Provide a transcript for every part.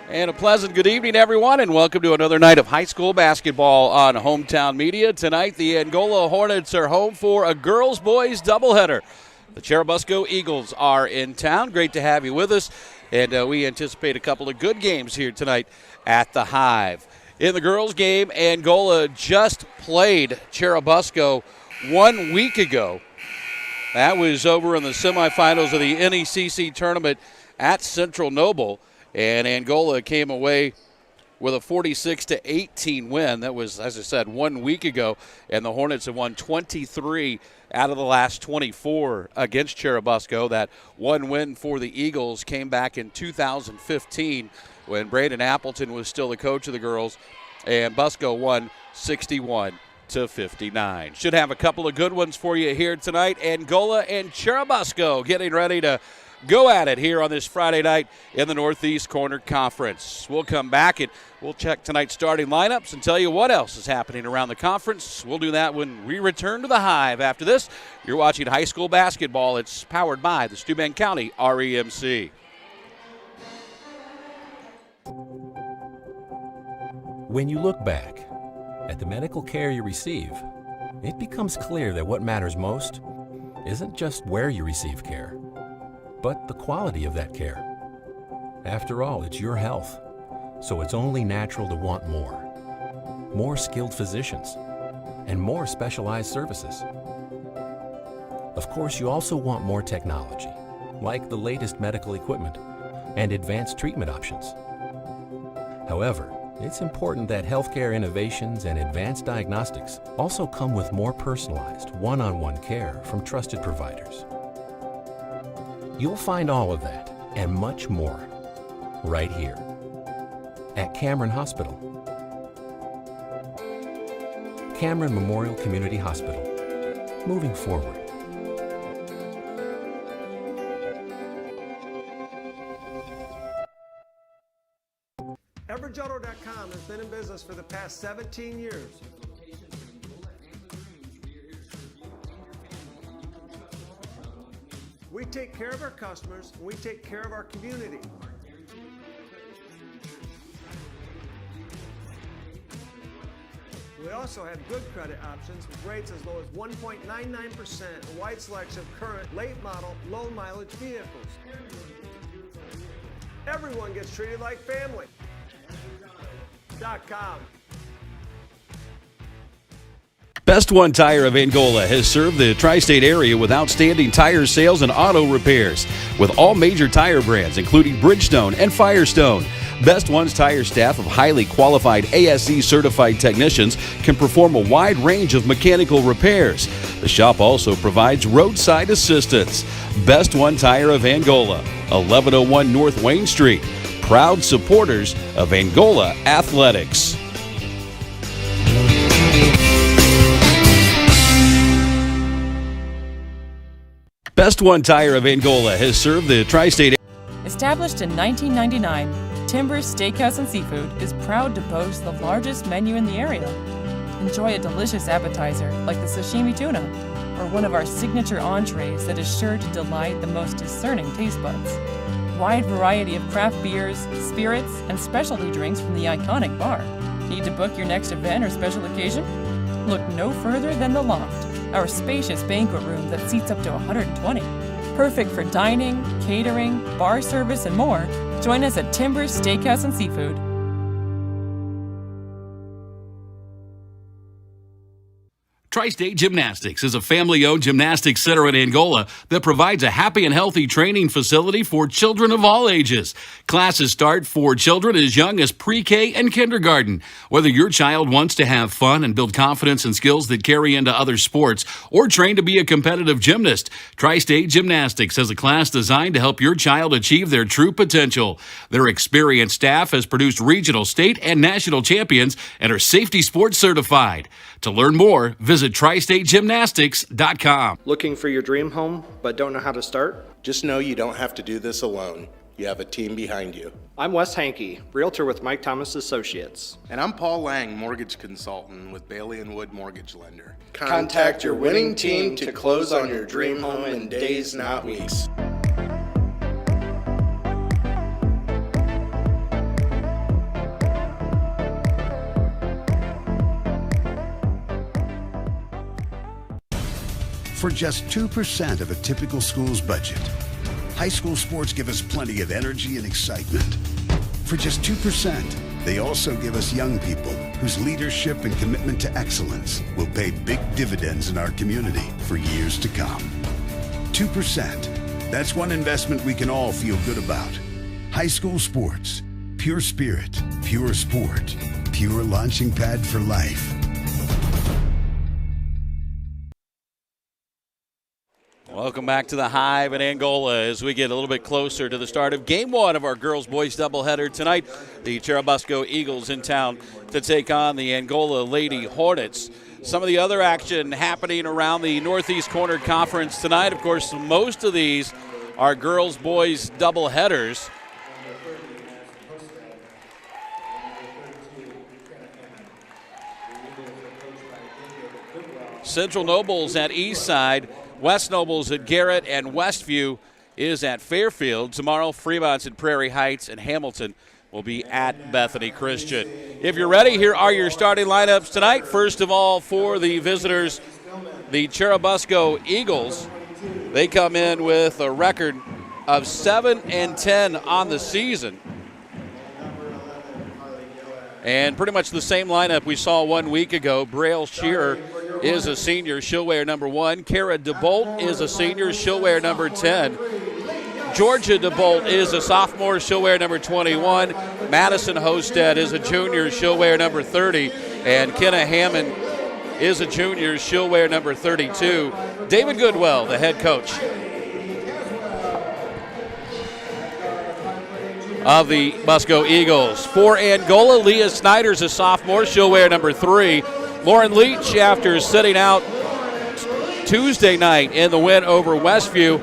And a pleasant good evening, everyone, and welcome to another night of high school basketball on Hometown Media. Tonight, the Angola Hornets are home for a girls-boys doubleheader. The Churubusco Eagles are in town. Great to have you with us, and we anticipate a couple of good games here tonight at the Hive. In the girls' game, Angola just played Churubusco 1 week ago. That was over in the semifinals of the NECC tournament at Central Noble. And Angola came away with a 46-18 win. That was, as I said, 1 week ago. And the Hornets have won 23 out of the last 24 against Churubusco. That one win for the Eagles came back in 2015 when Braden Appleton was still the coach of the girls. And BUSCO won 61-59. Should have a couple of good ones for you here tonight. Angola and Churubusco getting ready to go at it here on this Friday night in the Northeast Corner Conference. We'll come back and we'll check tonight's starting lineups and tell you what else is happening around the conference. We'll do that when we return to the Hive. After this, you're watching high school basketball. It's powered by the Steuben County REMC. When you look back at the medical care you receive, it becomes clear that what matters most isn't just where you receive care, but the quality of that care. After all, it's your health, so it's only natural to want more. More skilled physicians and more specialized services. Of course, you also want more technology, like the latest medical equipment and advanced treatment options. However, it's important that healthcare innovations and advanced diagnostics also come with more personalized, one-on-one care from trusted providers. You'll find all of that and much more right here at Cameron Hospital. Cameron Memorial Community Hospital, moving forward. EverageAuto.com has been in business for the past 17 years. We take care of our customers, and we take care of our community. We also have good credit options with rates as low as 1.99%, a wide selection of current, late model, low mileage vehicles. Everyone gets treated like family. .com. Best One Tire of Angola has served the tri-state area with outstanding tire sales and auto repairs. With all major tire brands, including Bridgestone and Firestone. Best One's tire staff of highly qualified ASE-certified technicians can perform a wide range of mechanical repairs. The shop also provides roadside assistance. Best One Tire of Angola, 1101 North Wayne Street. Proud supporters of Angola Athletics. Best One Tire of Angola has served the tri-state. Established in 1999, Timbers Steakhouse and Seafood is proud to boast the largest menu in the area. Enjoy a delicious appetizer like the sashimi tuna, or one of our signature entrees that is sure to delight the most discerning taste buds. Wide variety of craft beers, spirits, and specialty drinks from the iconic bar. Need to book your next event or special occasion? Look no further than the Loft, our spacious banquet room that seats up to 120. Perfect for dining, catering, bar service, and more. Join us at Timbers Steakhouse and Seafood. Tri-State Gymnastics is a family-owned gymnastics center in Angola that provides a happy and healthy training facility for children of all ages. Classes start for children as young as pre-K and kindergarten. Whether your child wants to have fun and build confidence and skills that carry into other sports or train to be a competitive gymnast, Tri-State Gymnastics has a class designed to help your child achieve their true potential. Their experienced staff has produced regional, state, and national champions and are safety sports certified. To learn more, visit TriStateGymnastics.com. Looking for your dream home, but don't know how to start? Just know you don't have to do this alone. You have a team behind you. I'm Wes Hankey, Realtor with Mike Thomas Associates. And I'm Paul Lang, Mortgage Consultant with Bailey & Wood Mortgage Lender. Contact your winning team to close on your dream home in days, not weeks. for just 2% of a typical school's budget. High school sports give us plenty of energy and excitement. For just 2%, they also give us young people whose leadership and commitment to excellence will pay big dividends in our community for years to come. 2%. That's one investment we can all feel good about. High school sports. Pure spirit, pure sport, pure launching pad for life. Welcome back to the Hive in Angola as we get a little bit closer to the start of Game 1 of our girls-boys doubleheader tonight. The Cherubusco Eagles in town to take on the Angola Lady Hornets. Some of the other action happening around the Northeast Corner Conference tonight. Of course, most of these are girls-boys doubleheaders. Central Nobles at Eastside, West Nobles at Garrett, and Westview is at Fairfield. Tomorrow, Fremont's at Prairie Heights, and Hamilton will be at Bethany Christian. If you're ready, here are your starting lineups tonight. First of all, for the visitors, the Cherubusco Eagles. They come in with a record of 7-10 on the season. And pretty much the same lineup we saw 1 week ago. Braille Shearer is a senior. She'll wear number 1. Kara DeBolt is a senior. She'll wear number 10. Georgia DeBolt is a sophomore. She'll wear number 21. Madison Hosted is a junior. She'll wear number 30. And Kenna Hammond is a junior. She'll wear number 32. David Goodwell, the head coach of the BUSCO Eagles. For Angola, Leah Snyder's a sophomore. She'll wear number 3. Lauren Leach, after sitting out Tuesday night in the win over Westview,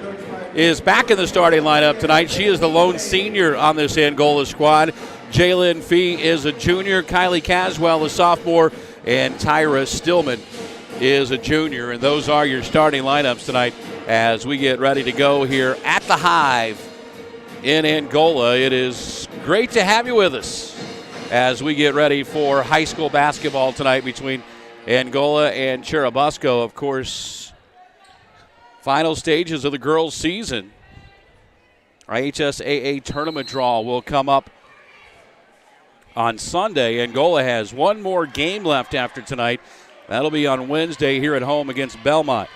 is back in the starting lineup tonight. She is the lone senior on this Angola squad. Jalen Fee is a junior. Kylie Caswell, a sophomore. And Tyra Stillman is a junior. And those are your starting lineups tonight as we get ready to go here at the Hive in Angola. It is great to have you with us as we get ready for high school basketball tonight between Angola and Cherubusco. Of course, final stages of the girls' season. Our HSAA tournament draw will come up on Sunday. Angola has one more game left after tonight. That'll be on Wednesday here at home against Belmont.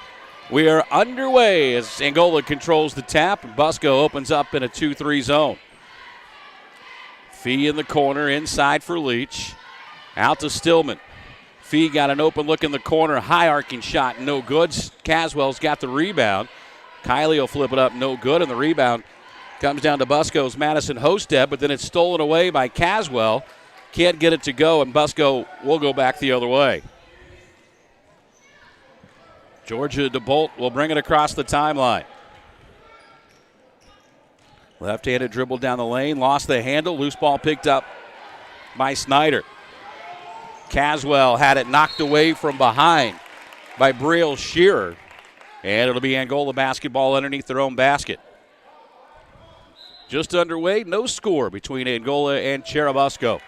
We are underway as Angola controls the tap. BUSCO opens up in a 2-3 zone. Fee in the corner, inside for Leach. Out to Stillman. Fee got an open look in the corner. High arcing shot, no good. Caswell's got the rebound. Kylie will flip it up, no good. And the rebound comes down to BUSCO's Madison Hosted, but then it's stolen away by Caswell. Can't get it to go, and BUSCO will go back the other way. Georgia DeBolt will bring it across the timeline. Left-handed dribble down the lane, lost the handle. Loose ball picked up by Snyder. Caswell had it knocked away from behind by Braille Shearer. And it'll be Angola basketball underneath their own basket. Just underway, no score between Angola and Cherubusco.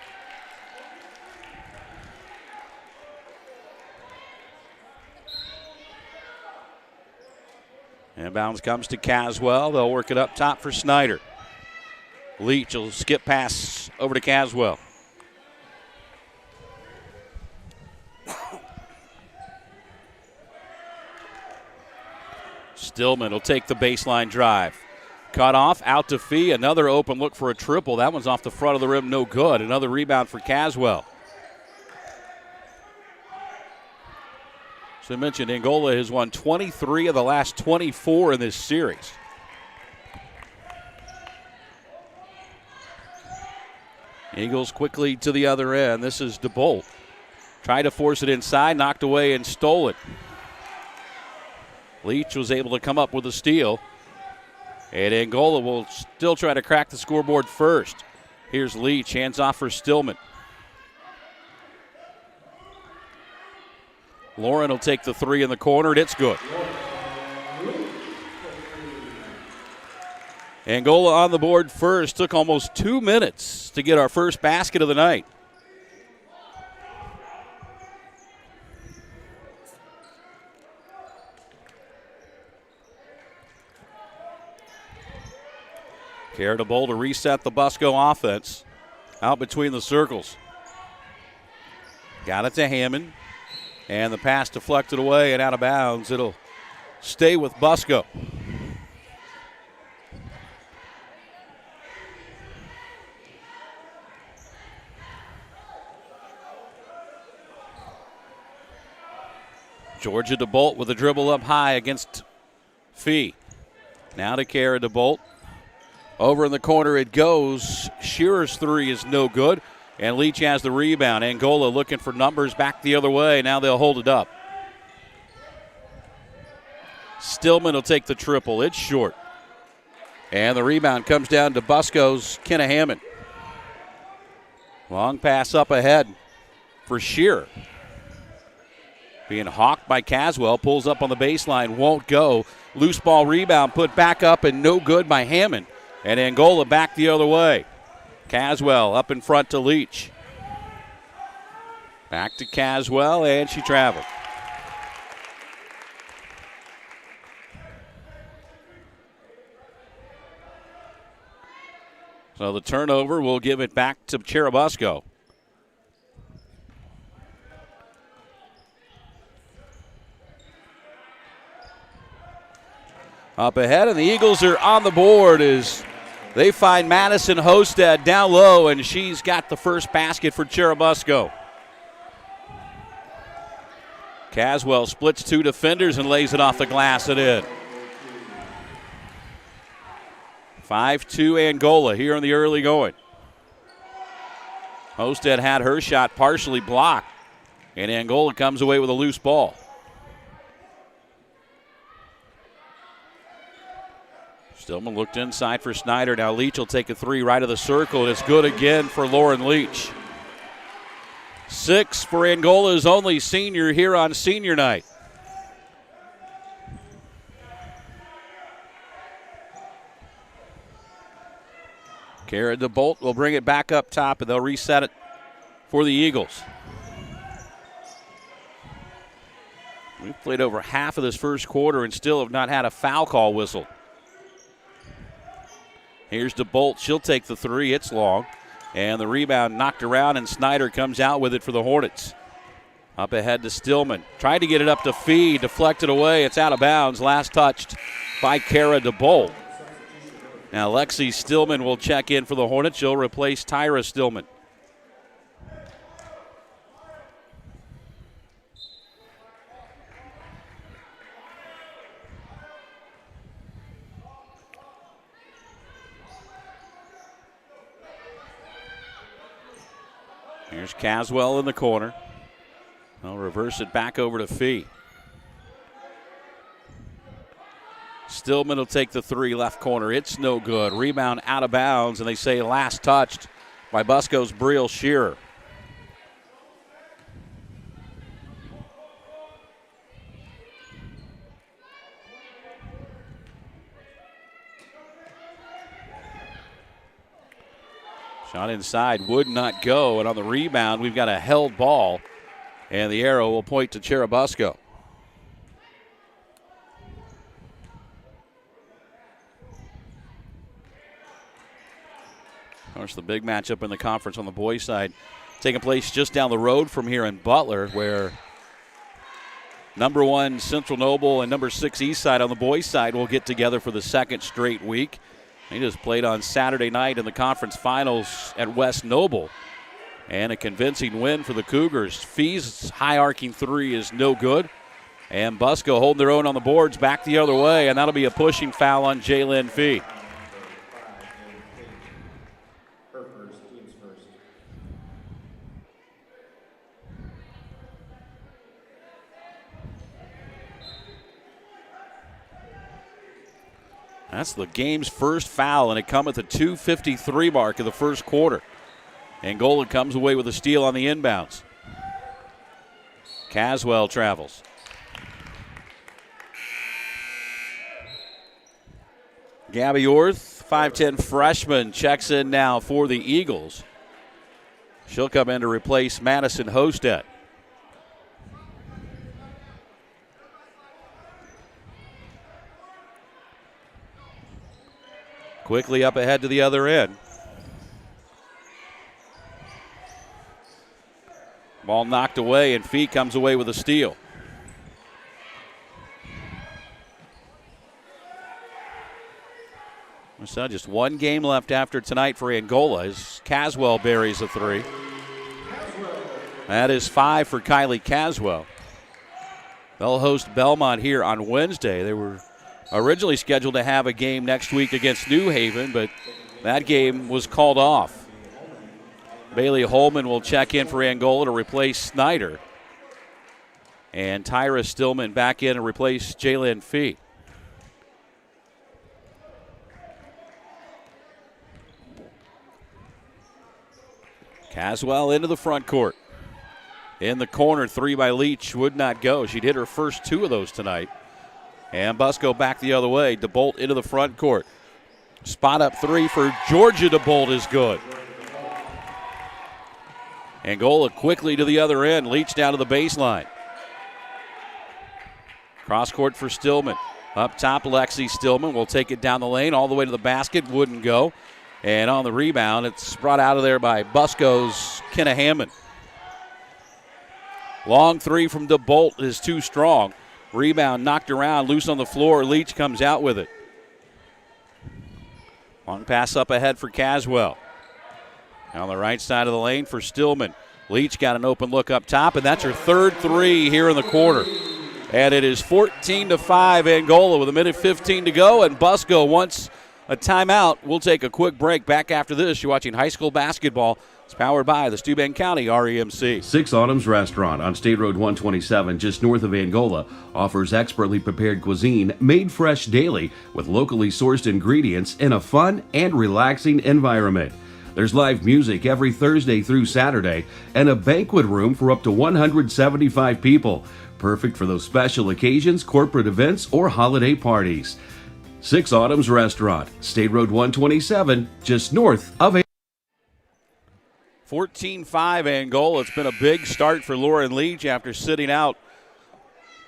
Inbounds comes to Caswell. They'll work it up top for Snyder. Leach will skip pass over to Caswell. Stillman will take the baseline drive. Cut off, out to Fee. Another open look for a triple. That one's off the front of the rim, no good. Another rebound for Caswell. So I mentioned Angola has won 23 of the last 24 in this series. Eagles quickly to the other end. This is DeBolt. Tried to force it inside, knocked away and stole it. Leach was able to come up with a steal. And Angola will still try to crack the scoreboard first. Here's Leach, hands off for Stillman. Lauren will take the three in the corner, and it's good. Angola on the board first. Took almost 2 minutes to get our first basket of the night. Kara DeBolt to reset the BUSCO offense. Out between the circles. Got it to Hammond. And the pass deflected away and out of bounds. It'll stay with BUSCO. Georgia DeBolt with a dribble up high against Fee. Now to Kara DeBolt. Over in the corner it goes. Shearer's three is no good. And Leach has the rebound. Angola looking for numbers back the other way. Now they'll hold it up. Stillman will take the triple. It's short. And the rebound comes down to BUSCO's Kenna Hammond. Long pass up ahead for Shearer. Being hawked by Caswell, pulls up on the baseline, won't go. Loose ball rebound put back up and no good by Hammond. And Angola back the other way. Caswell up in front to Leach. Back to Caswell, and she traveled. So the turnover will give it back to Cherubusco. Up ahead, and the Eagles are on the board as they find Madison Hosted down low, and she's got the first basket for Cherubusco. Caswell splits two defenders and lays it off the glass and in. 5-2 Angola here in the early going. Hosted had her shot partially blocked, and Angola comes away with a loose ball. Stillman looked inside for Snyder. Now Leach will take a three right of the circle, and it's good again for Lauren Leach. 6 for Angola's only senior here on senior night. Kara DeBolt will bring it back up top, and they'll reset it for the Eagles. We've played over half of this first quarter and still have not had a foul call whistled. Here's DeBolt. She'll take the three. It's long. And the rebound knocked around, and Snyder comes out with it for the Hornets. Up ahead to Stillman. Tried to get it up to Fee. Deflected away. It's out of bounds. Last touched by Kara DeBolt. Now Lexi Stillman will check in for the Hornets. She'll replace Tyra Stillman. Here's Caswell in the corner. They'll reverse it back over to Fee. Stillman will take the three, left corner. It's no good. Rebound out of bounds, and they say last touched by BUSCO's Brielle Shearer. Shot inside, would not go, and on the rebound, we've got a held ball, and the arrow will point to Cherubusco. Of course, the big matchup in the conference on the boys' side taking place just down the road from here in Butler, where number 1 Central Noble and number 6 Eastside on the boys' side will get together for the second straight week. They just played on Saturday night in the conference finals at West Noble. And a convincing win for the Cougars. Fee's high arcing three is no good. And BUSCO holding their own on the boards back the other way, and that'll be a pushing foul on Jalen Fee. That's the game's first foul, and it comes at the 2:53 mark of the first quarter. Angola comes away with a steal on the inbounds. Caswell travels. Gabby Orth, 5'10 freshman, checks in now for the Eagles. She'll come in to replace Madison Hosted. Quickly up ahead to the other end. Ball knocked away, and Fee comes away with a steal. So just one game left after tonight for Angola as Caswell buries a three. That is 5 for Kylie Caswell. They'll host Belmont here on Wednesday. They were originally scheduled to have a game next week against New Haven, but that game was called off. Bailey Holman will check in for Angola to replace Snyder. And Tyra Stillman back in to replace Jalen Fee. Caswell into the front court. In the corner, 3 by Leach would not go. She'd hit her first 2 of those tonight. And BUSCO back the other way. DeBolt into the front court. Spot up 3 for Georgia DeBolt is good. Angola quickly to the other end. Leach down to the baseline. Cross court for Stillman. Up top, Lexi Stillman will take it down the lane all the way to the basket. Wouldn't go. And on the rebound, it's brought out of there by BUSCO's Kenna Hammond. Long 3 from DeBolt is too strong. Rebound knocked around, loose on the floor. Leach comes out with it. Long pass up ahead for Caswell. On the right side of the lane for Stillman. Leach got an open look up top, and that's her third 3 here in the quarter. And it is 14-5 Angola with 1:15 to go, and BUSCO wants a timeout. We'll take a quick break. Back after this, you're watching high school basketball. It's powered by the Steuben County REMC. Six Autumns Restaurant on State Road 127, just north of Angola, offers expertly prepared cuisine made fresh daily with locally sourced ingredients in a fun and relaxing environment. There's live music every Thursday through Saturday and a banquet room for up to 175 people. Perfect for those special occasions, corporate events, or holiday parties. Six Autumns Restaurant, State Road 127, just north of 14-5 Angola. It's been a big start for Lauren Leach after sitting out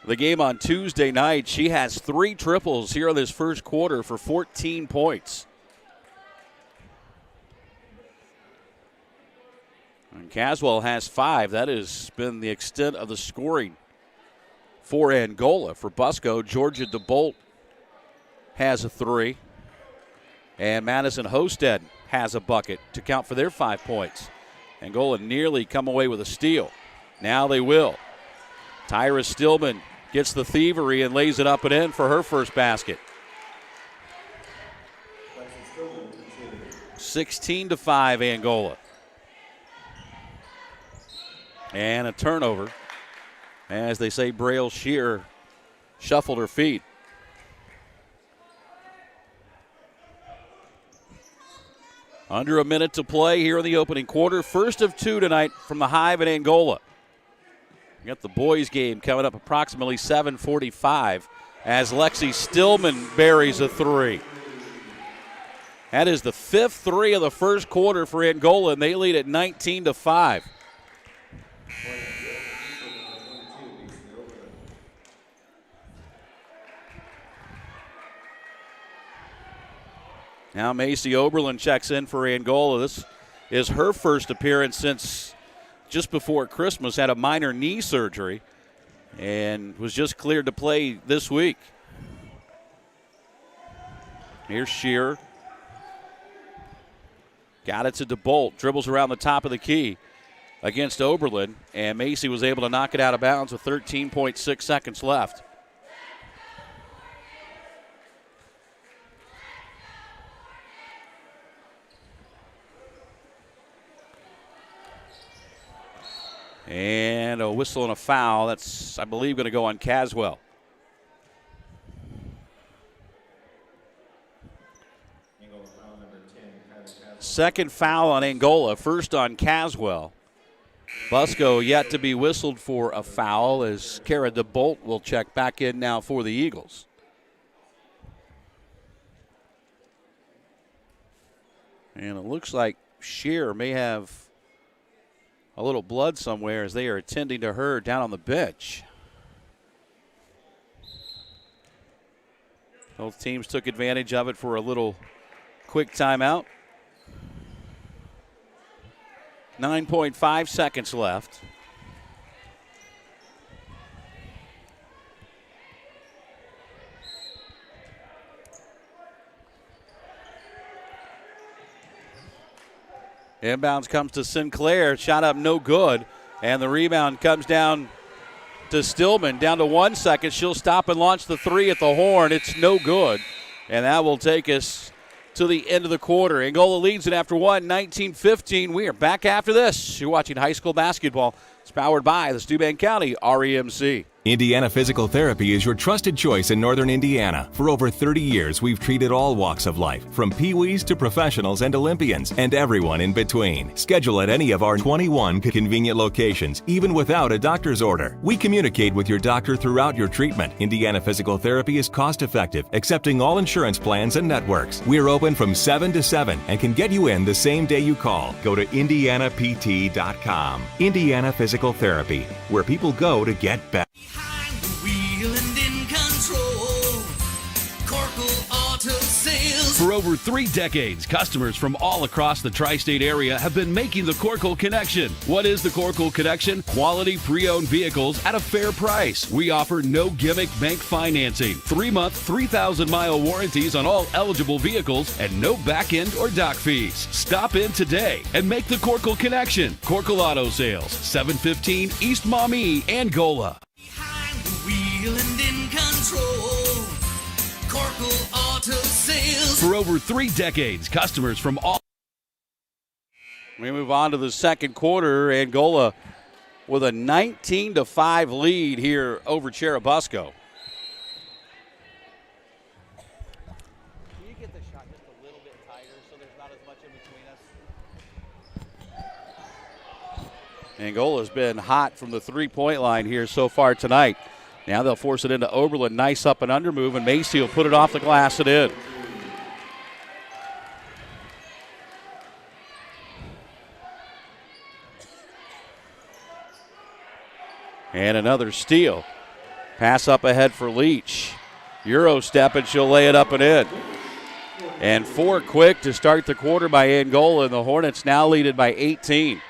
the game on Tuesday night. She has 3 triples here in this first quarter for 14 points. And Caswell has 5. That has been the extent of the scoring for Angola. For BUSCO, Georgia DeBolt has a 3. And Madison Hosted has a bucket to count for their 5 points. Angola nearly come away with a steal. Now they will. Tyra Stillman gets the thievery and lays it up and in for her first basket. 16-5 Angola. And a turnover. As they say, Braille Shear shuffled her feet. Under a minute to play here in the opening quarter. First of 2 tonight from the Hive in Angola. We got the boys game coming up approximately 7:45 as Lexi Stillman buries a 3. That is the 5th 3 of the first quarter for Angola, and they lead at 19-5. Now Macy Oberlin checks in for Angola. This is her first appearance since just before Christmas. Had a minor knee surgery and was just cleared to play this week. Here's Shear. Got it to DeBolt. Dribbles around the top of the key against Oberlin. And Macy was able to knock it out of bounds with 13.6 seconds left. And a whistle and a foul. That's, I believe, going to go on Caswell. Second foul on Angola, first on Caswell. BUSCO yet to be whistled for a foul as Kara DeBolt will check back in now for the Eagles. And it looks like Shear may have a little blood somewhere as they are attending to her down on the bench. Both teams took advantage of it for a little quick timeout. 9.5 seconds left. Inbounds comes to Sinclair. Shot up no good. And the rebound comes down to Stillman. Down to 1 second. She'll stop and launch the three at the horn. It's no good. And that will take us to the end of the quarter. Angola leads it after one, 19-15. We are back after this. You're watching high school basketball. It's powered by the Steuben County REMC. Indiana Physical Therapy is your trusted choice in Northern Indiana. For over 30 years, we've treated all walks of life, from peewees to professionals and Olympians, and everyone in between. Schedule at any of our 21 convenient locations, even without a doctor's order. We communicate with your doctor throughout your treatment. Indiana Physical Therapy is cost-effective, accepting all insurance plans and networks. We're open from 7 to 7 and can get you in the same day you call. Go to indianapt.com. Indiana Physical Therapy, where people go to get better. Behind the wheel and in control, Corkle Auto Sales. For over 3 decades, customers from all across the tri-state area have been making the Corkle Connection. What is the Corkle Connection? Quality pre-owned vehicles at a fair price. We offer no gimmick bank financing, 3-month, 3,000-mile warranties on all eligible vehicles, and no back-end or dock fees. Stop in today and make the Corkle Connection. Corkle Auto Sales, 715 East Maumee, Angola. Behind the wheel and in control, Corkle Auto Sales. For over 3 decades, customers from all... We move on to the second quarter. Angola with a 19-5 lead here over Cherubusco. Can you get the shot just a little bit tighter so there's not as much in between us? Angola's been hot from the three-point line here so far tonight. Now they'll force it into Oberlin. Nice up and under move, and Macy will put it off the glass and in. And another steal. Pass up ahead for Leach. Euro step, and she'll lay it up and in. And 4 quick to start the quarter by Angola, and the Hornets now lead it by 18.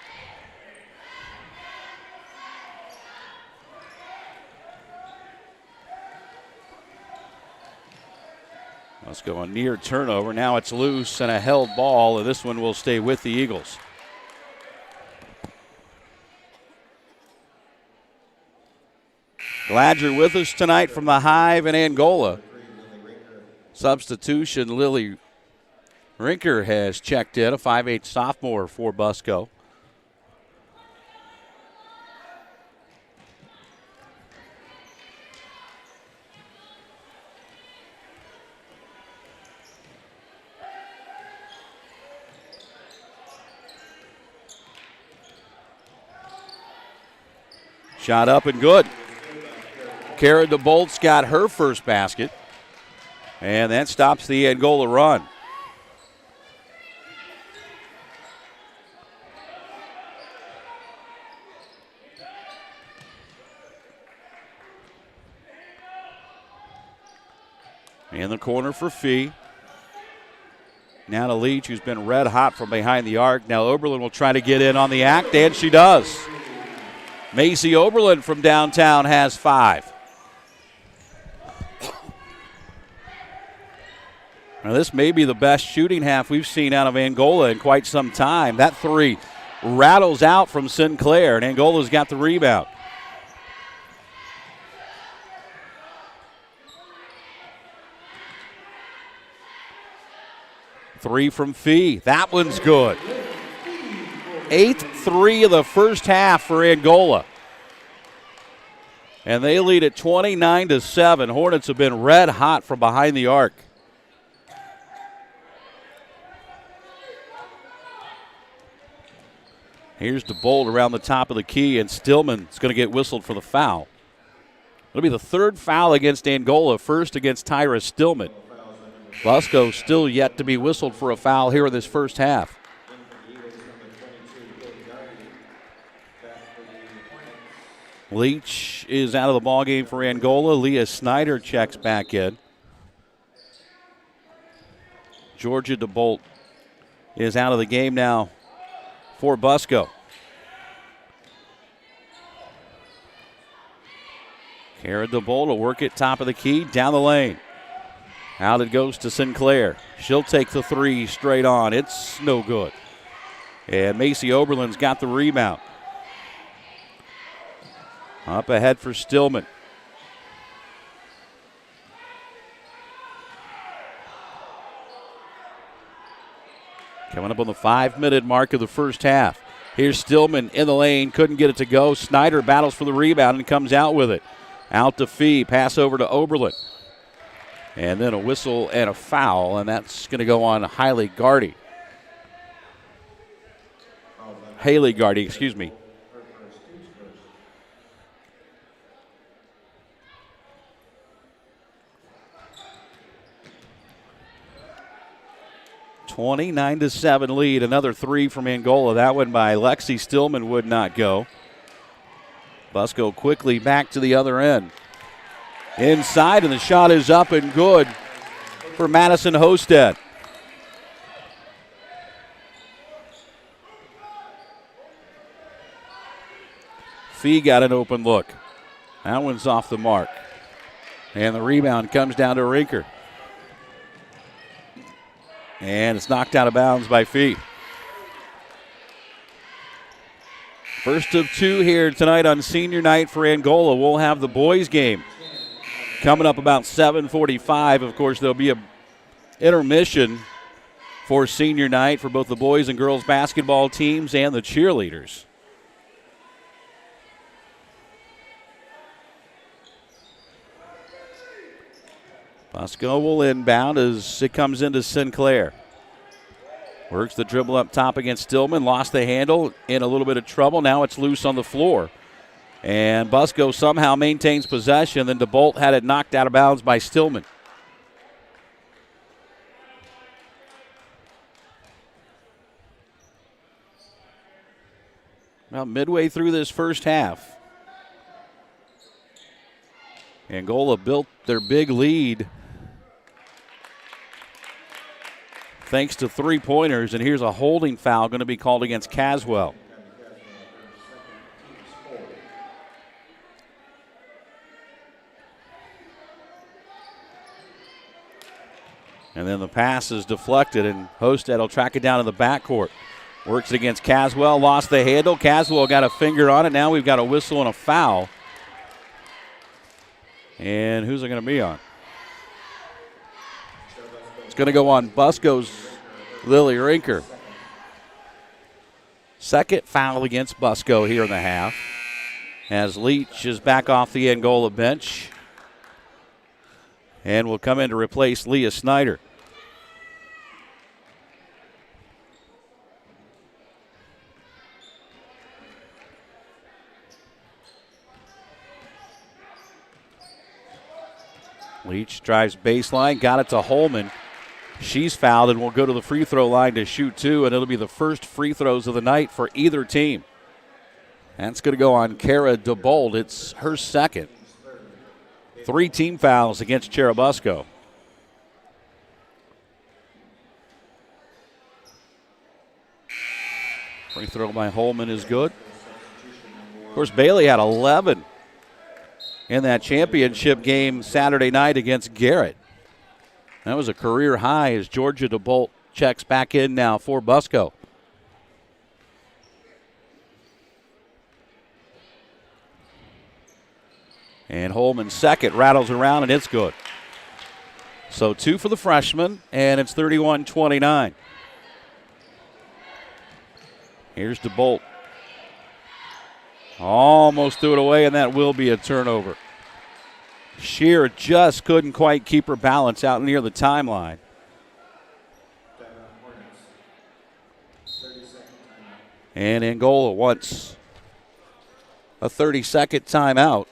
Let's go a near turnover. Now it's loose and a held ball, and this one will stay with the Eagles. Glad you're with us tonight from the Hive in Angola. Substitution, Lily Rinker has checked in, a 5'8" sophomore for BUSCO. Shot up and good. Kara DeBolt's got her first basket, and that stops the Angola run. In the corner for Fee. Now to Leach, who's been red hot from behind the arc. Now Oberlin will try to get in on the act, and she does. Macy Oberlin from downtown has 5. Now this may be the best shooting half we've seen out of Angola in quite some time. That 3 rattles out from Sinclair, and Angola's got the rebound. Three from Fee. That one's good. 8th 3 of the first half for Angola. And they lead at 29-7. Hornets have been red hot from behind the arc. Here's DeBolt around the top of the key, and Stillman's going to get whistled for the foul. It'll be the 3rd foul against Angola, first against Tyra Stillman. BUSCO still yet to be whistled for a foul here in this first half. Leach is out of the ballgame for Angola. Leah Snyder checks back in. Georgia DeBolt is out of the game now for BUSCO. Kara DeBolt will work it top of the key, down the lane. Out it goes to Sinclair. She'll take the three straight on. It's no good. And Macy Oberlin's got the rebound. Up ahead for Stillman. Coming up on the 5-minute mark of the first half. Here's Stillman in the lane. Couldn't get it to go. Snyder battles for the rebound and comes out with it. Out to Fee. Pass over to Oberlin. And then a whistle and a foul, and that's going to go on Haley Gardy, excuse me. (29-7) lead. Another three from Angola. That one by Lexi Stillman would not go. BUSCO quickly back to the other end. Inside, and the shot is up and good for Madison Hosted. Fee got an open look. That one's off the mark. And the rebound comes down to Rinker. And it's knocked out of bounds by Fee. First of two here tonight on senior night for Angola. We'll have the boys game coming up about 7:45. Of course, there'll be an intermission for senior night for both the boys and girls basketball teams and the cheerleaders. BUSCO will inbound as it comes into Sinclair. Works the dribble up top against Stillman. Lost the handle, in a little bit of trouble. Now it's loose on the floor. And BUSCO somehow maintains possession. Then DeBolt had it knocked out of bounds by Stillman. Now midway through this first half, Angola built their big lead thanks to three-pointers, and here's a holding foul going to be called against Caswell. And then the pass is deflected, and Hosted will track it down to the backcourt. Works it against Caswell, lost the handle. Caswell got a finger on it. Now we've got a whistle and a foul. And who's it going to be on? It's going to go on BUSCO's Lily Rinker. Second foul against BUSCO here in the half, as Leach is back off the Angola bench and will come in to replace Leah Snyder. Leach drives baseline, got it to Holman. She's fouled and will go to the free throw line to shoot two, and it'll be the first free throws of the night for either team. That's going to go on Kara DeBolt. It's her second. 3 team fouls against Cherubusco. Free throw by Holman is good. Of course, Bailey had 11 in that championship game Saturday night against Garrett. That was a career high as Georgia DeBolt checks back in now for BUSCO. And Holman's second rattles around, and it's good. So 2 for the freshman, and it's 31-29. Here's DeBolt. Almost threw it away, and that will be a turnover. Shear just couldn't quite keep her balance out near the timeline. And Angola wants a 30-second timeout.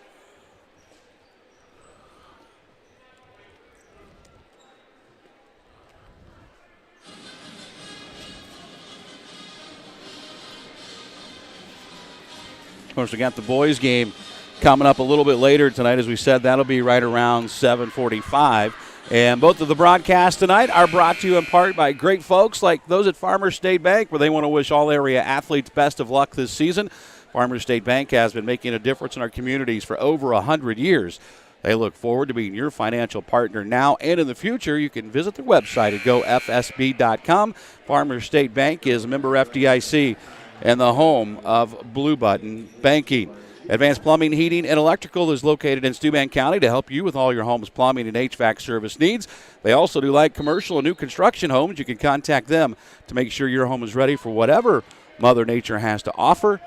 Of course, we got the boys game coming up a little bit later tonight. As we said, that'll be right around 7:45. And both of the broadcasts tonight are brought to you in part by great folks like those at Farmers State Bank, where they want to wish all area athletes best of luck this season. Farmers State Bank has been making a difference in our communities for over 100 years. They look forward to being your financial partner now and in the future. You can visit their website at gofsb.com. Farmers State Bank is a member FDIC and the home of Blue Button Banking. Advanced Plumbing, Heating, and Electrical is located in Steuben County to help you with all your home's plumbing and HVAC service needs. They also do light commercial and new construction homes. You can contact them to make sure your home is ready for whatever Mother Nature has to offer.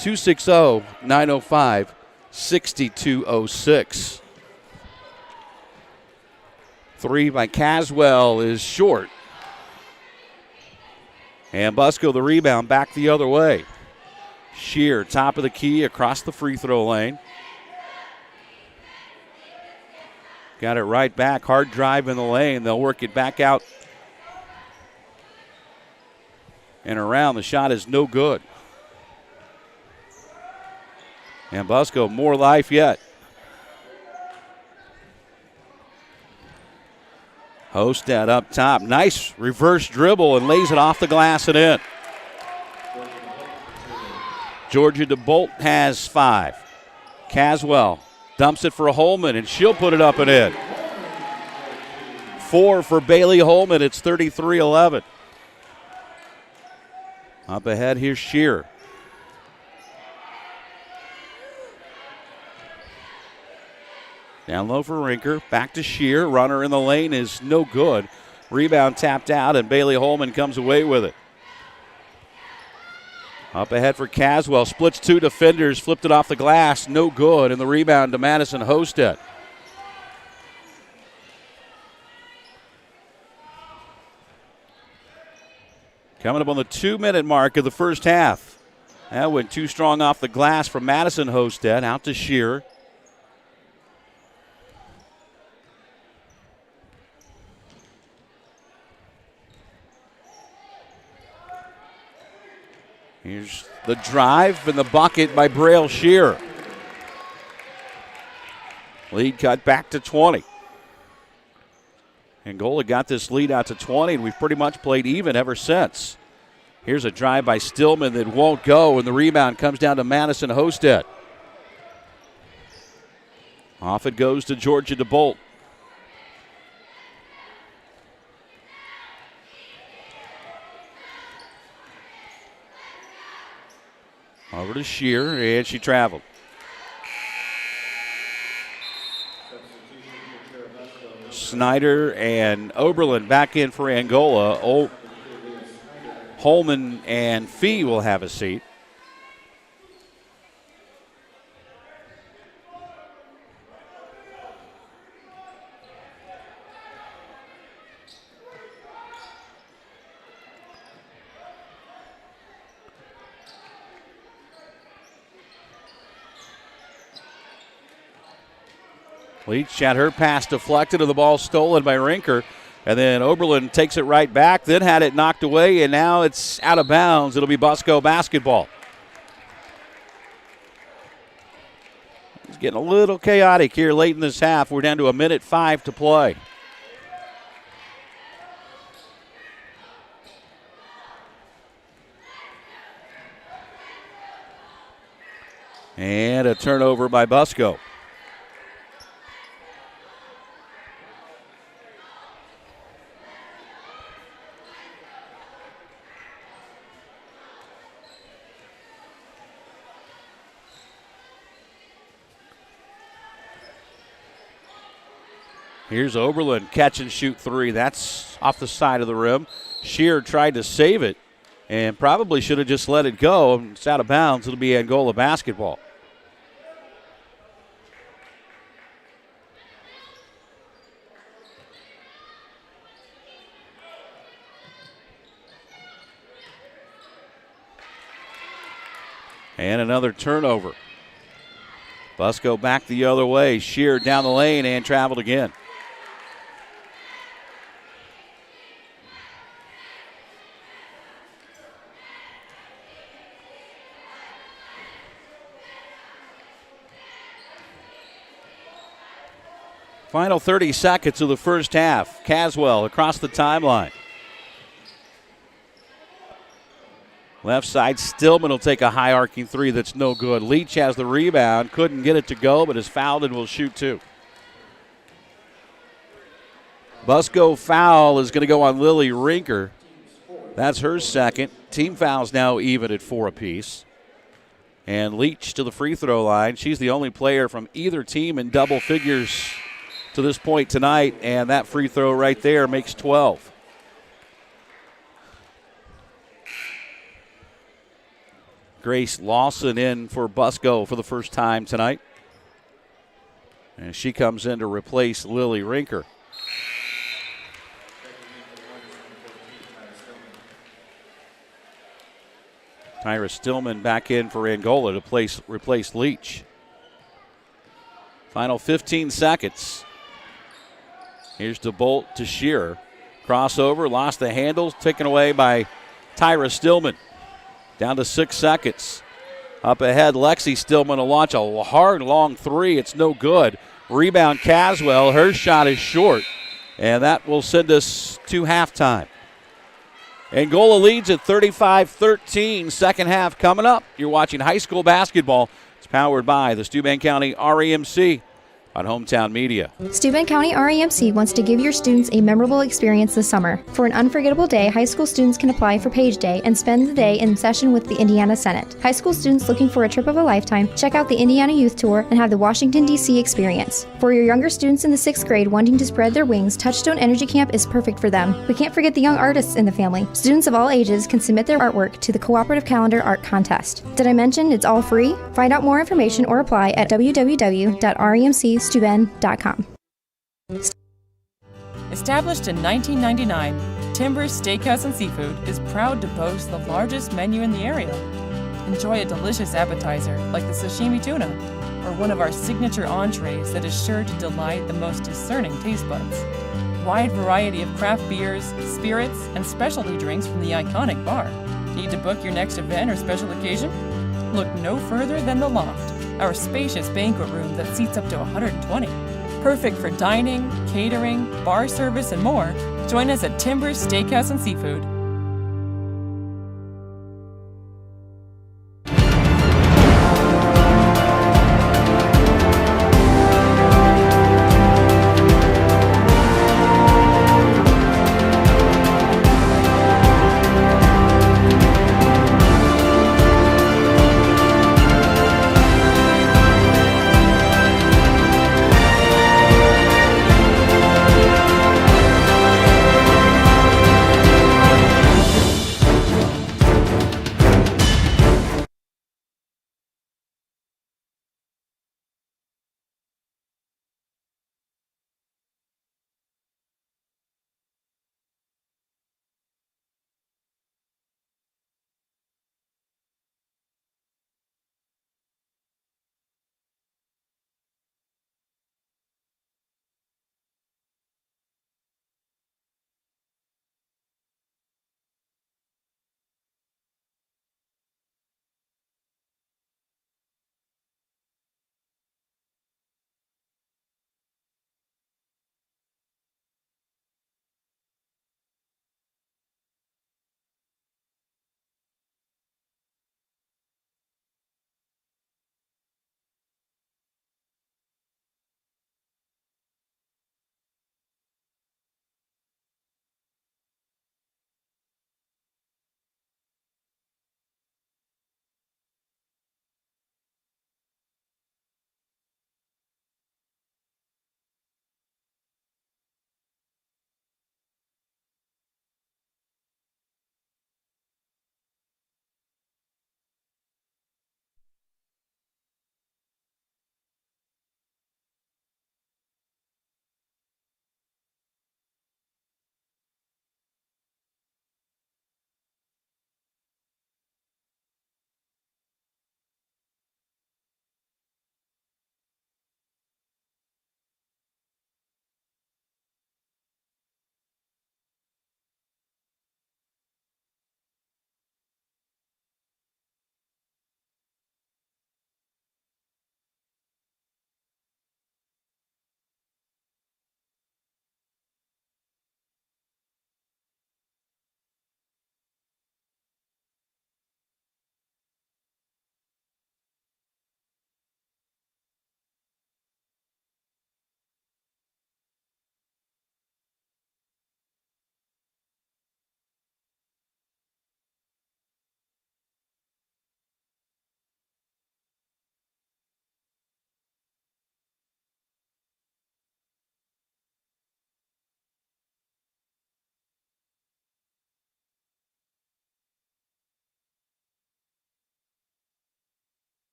260-905-6206. Three by Caswell is short. And BUSCO the rebound back the other way. Shear, top of the key, across the free throw lane. Got it right back. Hard drive in the lane. They'll work it back out and around. The shot is no good. And BUSCO, more life yet. Hosted up top. Nice reverse dribble and lays it off the glass and in. Georgia DeBolt has 5. Caswell dumps it for Holman, and she'll put it up and in. 4 for Bailey Holman. It's 33-11. Up ahead, here's Shear. Down low for Rinker. Back to Shear. Runner in the lane is no good. Rebound tapped out, and Bailey Holman comes away with it. Up ahead for Caswell. Splits 2 defenders. Flipped it off the glass. No good. And the rebound to Madison Hosted. Coming up on the 2-minute mark of the first half. That went too strong off the glass from Madison Hosted. Out to Shear. Here's the drive and the bucket by Braille Shear. Lead cut back to 20. Angola got this lead out to 20, and we've pretty much played even ever since. Here's a drive by Stillman that won't go, and the rebound comes down to Madison Hosted. Off it goes to Georgia DeBolt. Over to Shear, and she traveled. Snyder and Oberlin back in for Angola. Holman and Fee will have a seat. Leach had her pass deflected and the ball stolen by Rinker. And then Oberlin takes it right back, then had it knocked away, and now it's out of bounds. It'll be BUSCO basketball. It's getting a little chaotic here late in this half. We're down to 1:05 to play. And a turnover by BUSCO. Here's Oberlin, catch and shoot 3. That's off the side of the rim. Shear tried to save it and probably should have just let it go. It's out of bounds. It'll be Angola basketball. And another turnover. BUSCO back the other way. Shear down the lane and traveled again. Final 30 seconds of the first half. Caswell across the timeline. Left side, Stillman will take a high arcing three that's no good. Leach has the rebound, couldn't get it to go, but is fouled and will shoot two. BUSCO foul is going to go on Lily Rinker. That's her second. Team fouls now even at 4 apiece. And Leach to the free throw line. She's the only player from either team in double figures to this point tonight, and that free throw right there makes 12. Grace Lawson in for BUSCO for the first time tonight. And she comes in to replace Lily Rinker. Tyra Stillman back in for Angola to replace Leach. Final 15 seconds. Here's DeBolt to Shearer. Crossover, lost the handle, taken away by Tyra Stillman. Down to 6 seconds. Up ahead, Lexi Stillman will launch a hard, long three. It's no good. Rebound, Caswell. Her shot is short. And that will send us to halftime. Angola leads at 35-13. Second half coming up. You're watching high school basketball. It's powered by the Steuben County REMC on Hometown Media. Steuben County REMC wants to give your students a memorable experience this summer. For an unforgettable day, high school students can apply for Page Day and spend the day in session with the Indiana Senate. High school students looking for a trip of a lifetime, check out the Indiana Youth Tour and have the Washington, D.C. experience. For your younger students in the 6th grade wanting to spread their wings, Touchstone Energy Camp is perfect for them. We can't forget the young artists in the family. Students of all ages can submit their artwork to the Cooperative Calendar Art Contest. Did I mention it's all free? Find out more information or apply at www.remcsteuben.com. Established in 1999, Timbers Steakhouse and Seafood is proud to boast the largest menu in the area. Enjoy a delicious appetizer like the sashimi tuna, or one of our signature entrees that is sure to delight the most discerning taste buds. Wide variety of craft beers, spirits, and specialty drinks from the iconic bar. Need to book your next event or special occasion? Look no further than the Loft, our spacious banquet room that seats up to 120. Perfect for dining, catering, bar service, and more. Join us at Timbers Steakhouse and Seafood.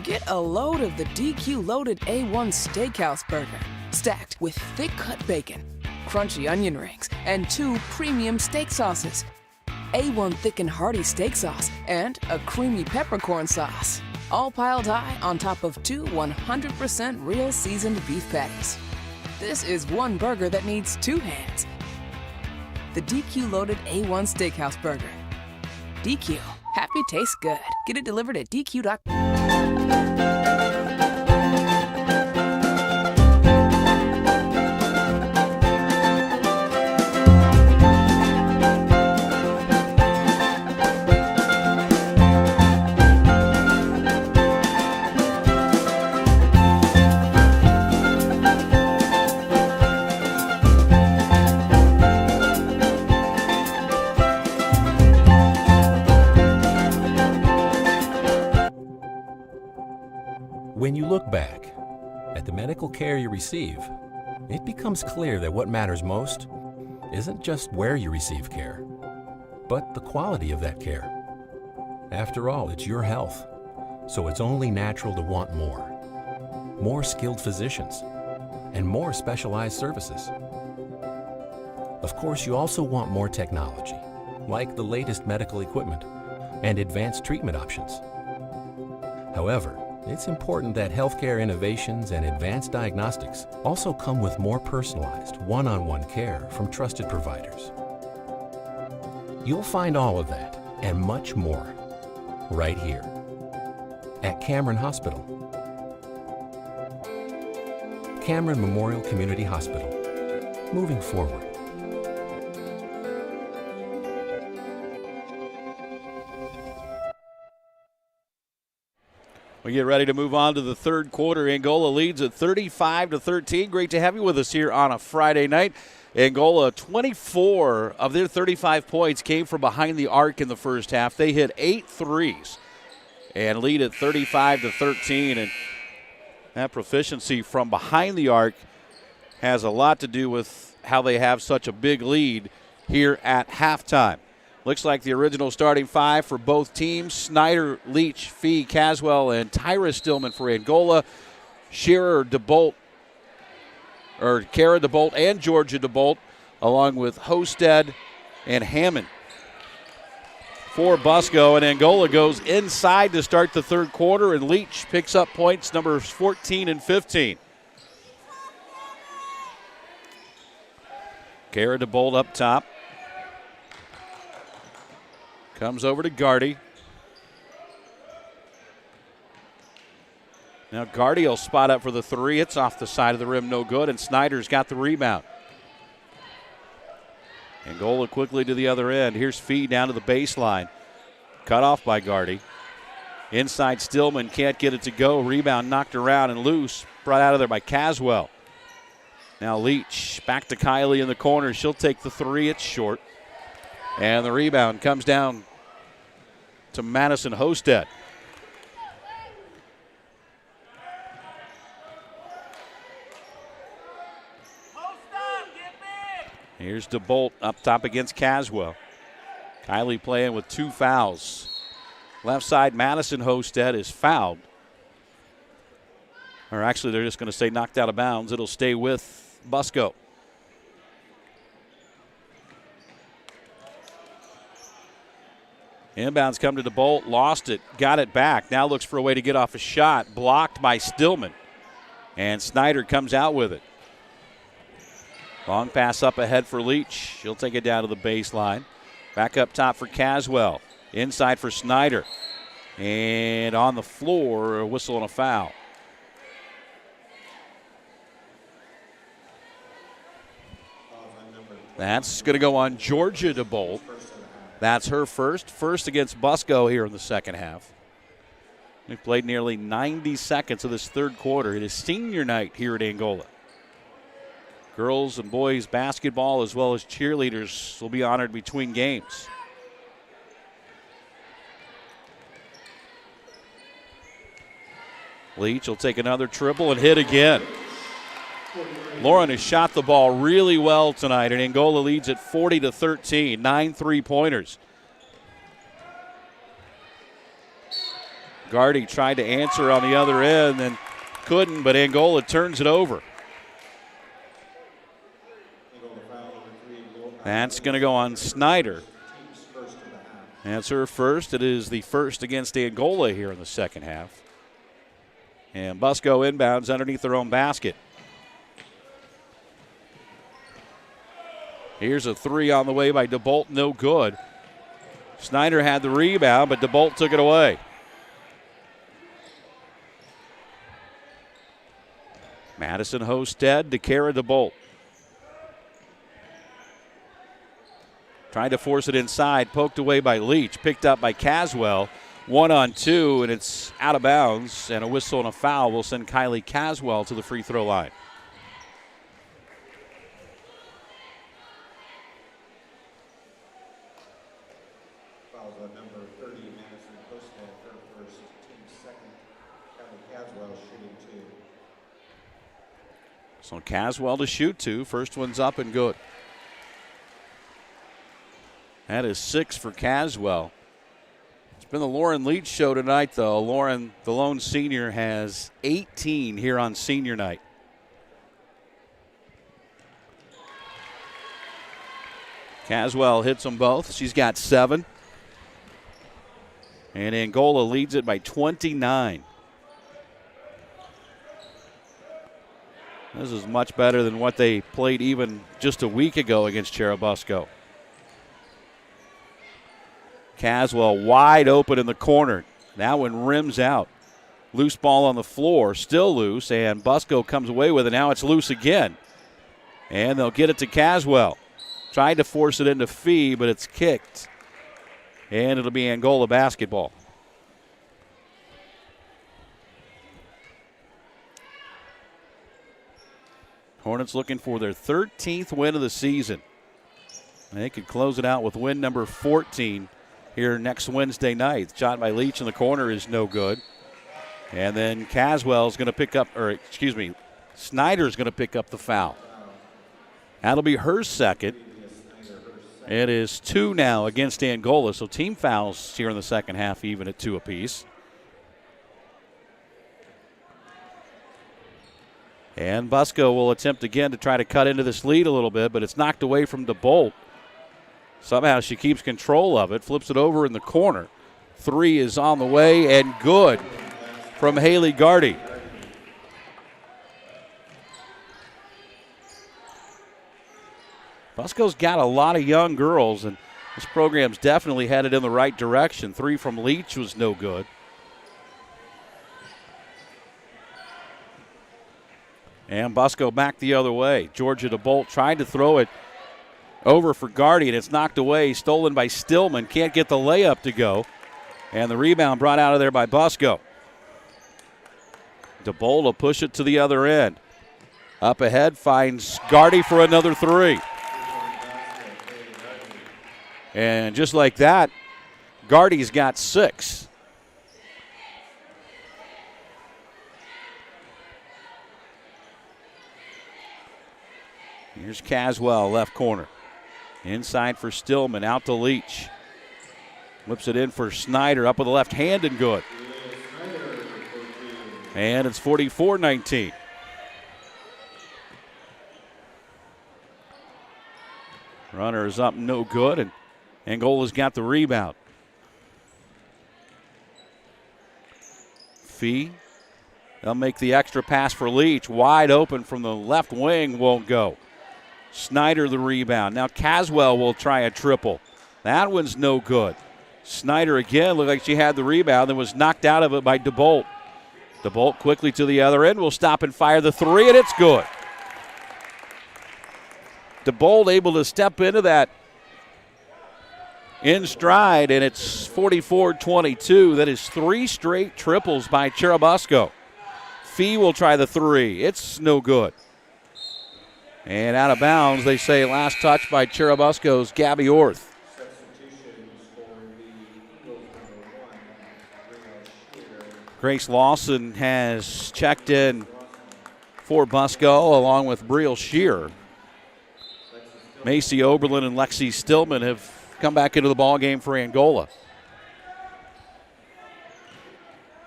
Get a load of the DQ Loaded A1 Steakhouse Burger, stacked with thick-cut bacon, crunchy onion rings, and 2 premium steak sauces. A1 Thick and Hearty Steak Sauce and a creamy peppercorn sauce. All piled high on top of 2 100% real seasoned beef patties. This is one burger that needs 2 hands. The DQ Loaded A1 Steakhouse Burger. DQ. Happy tastes good. Get it delivered at DQ.com. When you look back at the medical care you receive, it becomes clear that what matters most isn't just where you receive care, but the quality of that care. After all, it's your health, so it's only natural to want more. More skilled physicians and more specialized services. Of course, you also want more technology, like the latest medical equipment and advanced treatment options. However, it's important that healthcare innovations and advanced diagnostics also come with more personalized, one-on-one care from trusted providers. You'll find all of that and much more right here at Cameron Hospital. Cameron Memorial Community Hospital, moving forward. We get ready to move on to the third quarter. Angola leads at 35-13. Great to have you with us here on a Friday night. Angola, 24 of their 35 points came from behind the arc in the first half. They hit 8 threes and lead at 35-13. And that proficiency from behind the arc has a lot to do with how they have such a big lead here at halftime. Looks like the original starting 5 for both teams: Snyder, Leach, Fee, Caswell, and Tyra Stillman for Angola. Shearer, DeBolt, or Kara DeBolt and Georgia DeBolt, along with Hosted and Hammond for BUSCO. And Angola goes inside to start the third quarter, and Leach picks up points numbers 14 and 15. Kara DeBolt up top. Comes over to Gardy. Now Gardy will spot up for the 3. It's off the side of the rim, no good, and Snyder's got the rebound. Angola quickly to the other end. Here's Fee down to the baseline. Cut off by Gardy. Inside Stillman, can't get it to go. Rebound knocked around and loose. Brought out of there by Caswell. Now Leach back to Kylie in the corner. She'll take the 3. It's short. And the rebound comes down to Madison Hosted. Here's DeBolt up top against Caswell. Kylie playing with 2 fouls. Left side, Madison Hosted is fouled. Or actually, they're just going to say knocked out of bounds. It'll stay with BUSCO. Inbounds come to DeBolt, lost it, got it back. Now looks for a way to get off a shot. Blocked by Stillman. And Snyder comes out with it. Long pass up ahead for Leach. She'll take it down to the baseline. Back up top for Caswell. Inside for Snyder. And on the floor, a whistle and a foul. That's going to go on Georgia DeBolt. That's her first against BUSCO here in the second half. We've played nearly 90 seconds of this third quarter. It is senior night here at Angola. Girls and boys basketball as well as cheerleaders will be honored between games. Leach will take another triple and hit again. Lauren has shot the ball really well tonight, and Angola leads at 40-13, 9 3-pointers. Gardy tried to answer on the other end and couldn't, but Angola turns it over. That's going to go on Snyder. That's her first. It is the first against Angola here in the second half. And BUSCO inbounds underneath their own basket. Here's a three on the way by DeBolt, no good. Snyder had the rebound, but DeBolt took it away. Madison Hosted to Kara DeBolt. Trying to force it inside, poked away by Leach, picked up by Caswell. 1-on-2, and it's out of bounds, and a whistle and a foul will send Kylie Caswell to the free throw line. Fouls on number 30, Madison Hosted, her first, team second. Kylie Caswell shooting 2. So Caswell to shoot 2. First one's up and good. That is 6 for Caswell. It's been the Lauren Leach show tonight, though. Lauren, the lone senior, has 18 here on senior night. Caswell hits them both. She's got 7. And Angola leads it by 29. This is much better than what they played even just a week ago against Cherubusco. Caswell wide open in the corner. That one rims out. Loose ball on the floor, still loose, and BUSCO comes away with it. Now it's loose again. And they'll get it to Caswell. Tried to force it into Fee, but it's kicked. And it'll be Angola basketball. Hornets looking for their 13th win of the season. They could close it out with win number 14 here next Wednesday night. Shot by Leach in the corner is no good. And then Caswell's going to pick up, Snyder's going to pick up the foul. That'll be her second. It is 2 now against Angola, so team fouls here in the second half even at 2 apiece. And BUSCO will attempt again to try to cut into this lead a little bit, but it's knocked away from DeBolt. Somehow she keeps control of it, flips it over in the corner. 3 is on the way and good from Haley Gardy. BUSCO's got a lot of young girls, and this program's definitely headed in the right direction. 3 from Leach was no good. And BUSCO back the other way. Georgia DeBolt tried to throw it over for Gardy, and it's knocked away, stolen by Stillman. Can't get the layup to go. And the rebound brought out of there by BUSCO. DeBolt will push it to the other end. Up ahead, finds Gardy for another 3. And just like that, Gardy's got 6. Here's Caswell, left corner. Inside for Stillman, out to Leach. Whips it in for Snyder, up with the left hand and good. And it's 44-19. Runner is up, no good, and Angola's got the rebound. Fee, they'll make the extra pass for Leach. Wide open from the left wing, won't go. Snyder the rebound. Now Caswell will try a triple. That one's no good. Snyder again looked like she had the rebound and was knocked out of it by DeBolt. DeBolt quickly to the other end will stop and fire the 3, and it's good. DeBolt able to step into that in stride, and it's 44-22. That is 3 straight triples by Cherubusco. Fee will try the 3. It's no good. And out of bounds, they say last touch by Cherubusco's Gabby Orth. Grace Lawson has checked in for BUSCO along with Brielle Shearer. Macy Oberlin and Lexi Stillman have come back into the ball game for Angola.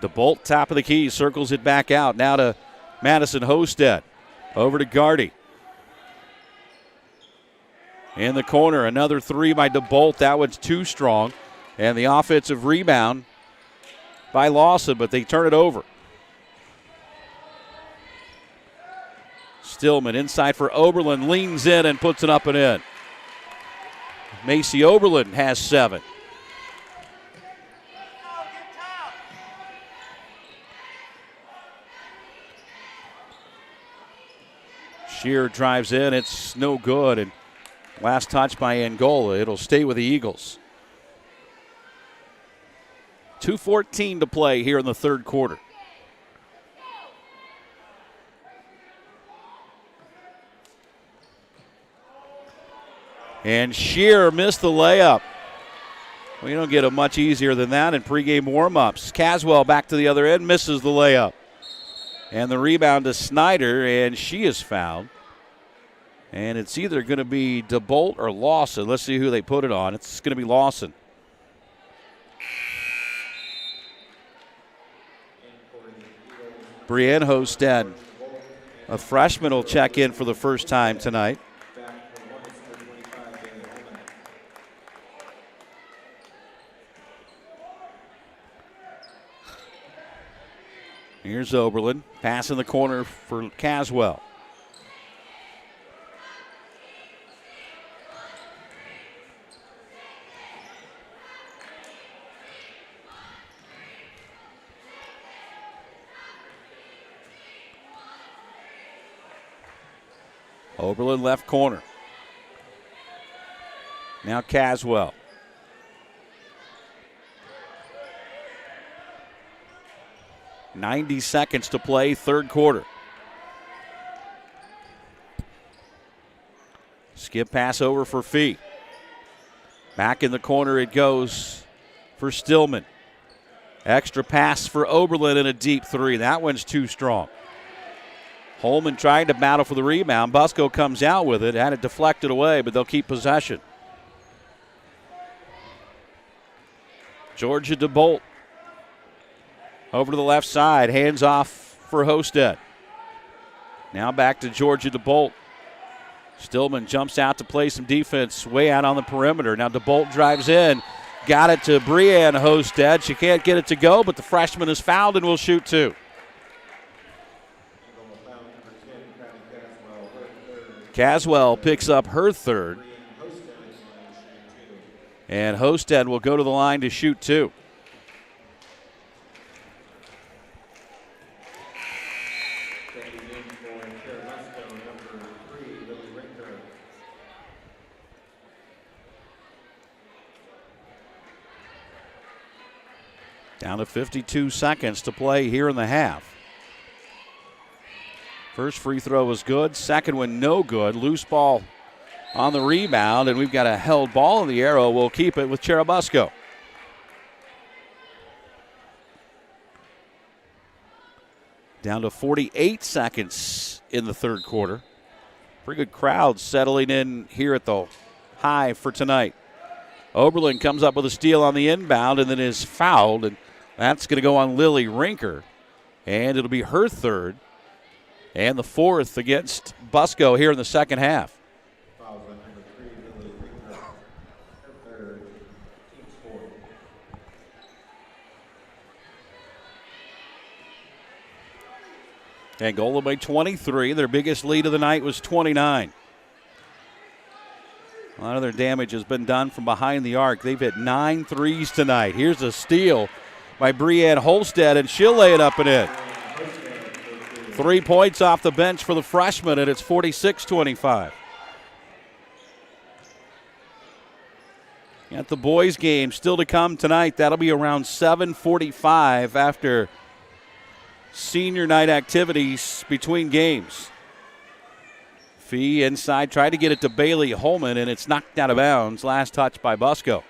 DeBolt, top of the key, circles it back out. Now to Madison Hosted. Over to Gardy. In the corner, another three by DeBolt. That one's too strong. And the offensive rebound by Lawson, but they turn it over. Stillman inside for Oberlin, leans in and puts it up and in. Macy Oberlin has 7. Shear drives in, it's no good, and last touch by Angola. It'll stay with the Eagles. 2:14 to play here in the third quarter. And Shear missed the layup. We don't get it much easier than that in pregame warm-ups. Caswell back to the other end, misses the layup. And the rebound to Snyder, and she is fouled. And it's either going to be DeBolt or Lawson. Let's see who they put it on. It's going to be Lawson. Brienne Hosted, a freshman, will check in for the first time tonight. Here's Oberlin, pass in the corner for Caswell. Oberlin left corner. Now Caswell. .90 seconds to play, third quarter. Skip pass over for Fee. Back in the corner it goes for Stillman. Extra pass for Oberlin and a deep three. That one's too strong. Holman trying to battle for the rebound. BUSCO comes out with it, had it deflected away, but they'll keep possession. Georgia DeBolt. Over to the left side, hands off for Hosted. Now back to Georgia DeBolt. Stillman jumps out to play some defense way out on the perimeter. Now DeBolt drives in, got it to Brienne Hosted. She can't get it to go, but the freshman is fouled and will shoot 2. Caswell picks up her third. And Hosted will go to the line to shoot 2. Down to 52 seconds to play here in the half. First free throw was good. Second one no good. Loose ball on the rebound, and we've got a held ball in the arrow. We'll keep it with Cherubusco. Down to 48 seconds in the third quarter. Pretty good crowd settling in here at the high for tonight. Oberlin comes up with a steal on the inbound and then is fouled, and that's going to go on Lily Rinker. And it'll be her third and the fourth against BUSCO here in the second half. Angola by 23. Their biggest lead of the night was 29. A lot of their damage has been done from behind the arc. They've hit 9 threes tonight. Here's a steal by Brienne Holstead, and she'll lay it up and in. 3 points off the bench for the freshman, and it's 46-25. Got the boys' game still to come tonight. That'll be around 7:45 after senior night activities between games. Fee inside, tried to get it to Bailey Holman, and it's knocked out of bounds. Last touch by BUSCO.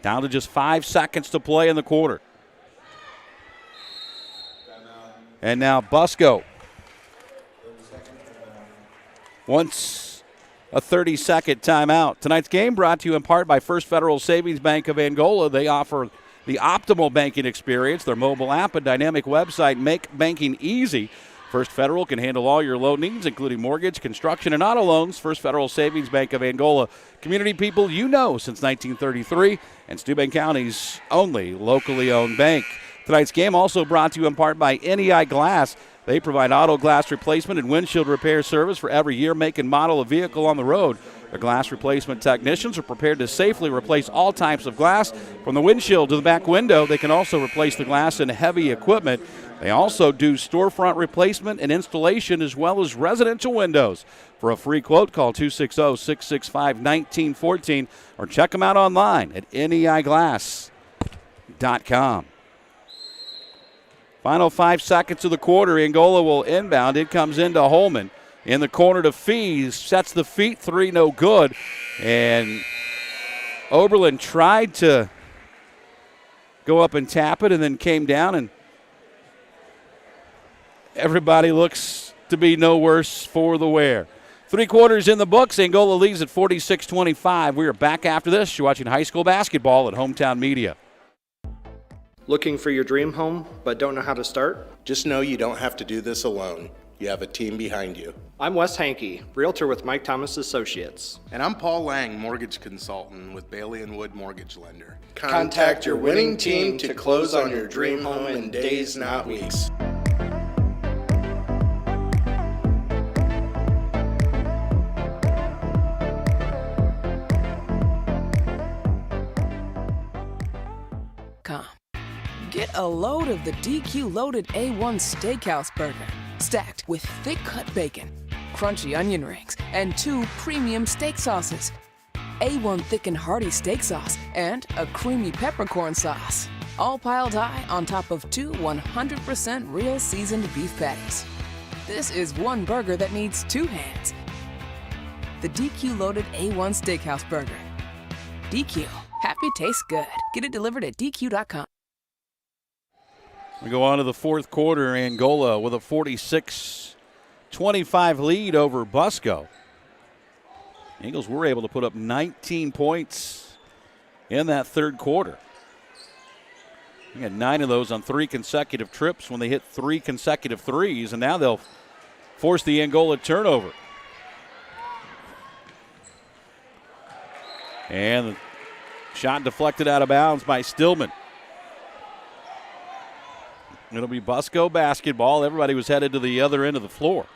Down to just 5 seconds to play in the quarter. And now BUSCO wants a 30-second timeout. Tonight's game brought to you in part by First Federal Savings Bank of Angola. They offer the optimal banking experience. Their mobile app and dynamic website make banking easy. First Federal can handle all your loan needs, including mortgage, construction, and auto loans. First Federal Savings Bank of Angola. Community people you know since 1933, and Steuben County's only locally owned bank. Tonight's game also brought to you in part by NEI Glass. They provide auto glass replacement and windshield repair service for every year, make, and model of vehicle on the road. Their glass replacement technicians are prepared to safely replace all types of glass, from the windshield to the back window. They can also replace the glass in heavy equipment. They also do storefront replacement and installation as well as residential windows. For a free quote, call 260-665-1914 or check them out online at neiglass.com. Final 5 seconds of the quarter. Angola will inbound. It comes into Holman. In the corner to Fees. Sets the feet. 3 no good. And Oberlin tried to go up and tap it and then came down, and everybody looks to be no worse for the wear. 3 quarters in the books. Angola leads at 46-25. We are back after this. You're watching high school basketball at Hometown Media. Looking for your dream home but don't know how to start? Just know you don't have to do this alone. You have a team behind you. I'm Wes Hankey, Realtor with Mike Thomas Associates. And I'm Paul Lang, Mortgage Consultant with Bailey & Wood Mortgage Lender. Contact your winning team to close on your dream home in days, not weeks. Get a load of the DQ Loaded A1 Steakhouse Burger, stacked with thick-cut bacon, crunchy onion rings, and 2 premium steak sauces. A1 Thick and Hearty Steak Sauce and a creamy peppercorn sauce. All piled high on top of 2 100% real seasoned beef patties. This is one burger that needs 2 hands. The DQ Loaded A1 Steakhouse Burger. DQ. Happy tastes good. Get it delivered at DQ.com. We go on to the fourth quarter. Angola with a 46-25 lead over BUSCO. Eagles were able to put up 19 points in that third quarter. They had 9 of those on 3 consecutive trips when they hit 3 consecutive threes, and now they'll force the Angola turnover. And the shot deflected out of bounds by Stillman. It'll be BUSCO basketball. Everybody was headed to the other end of the floor.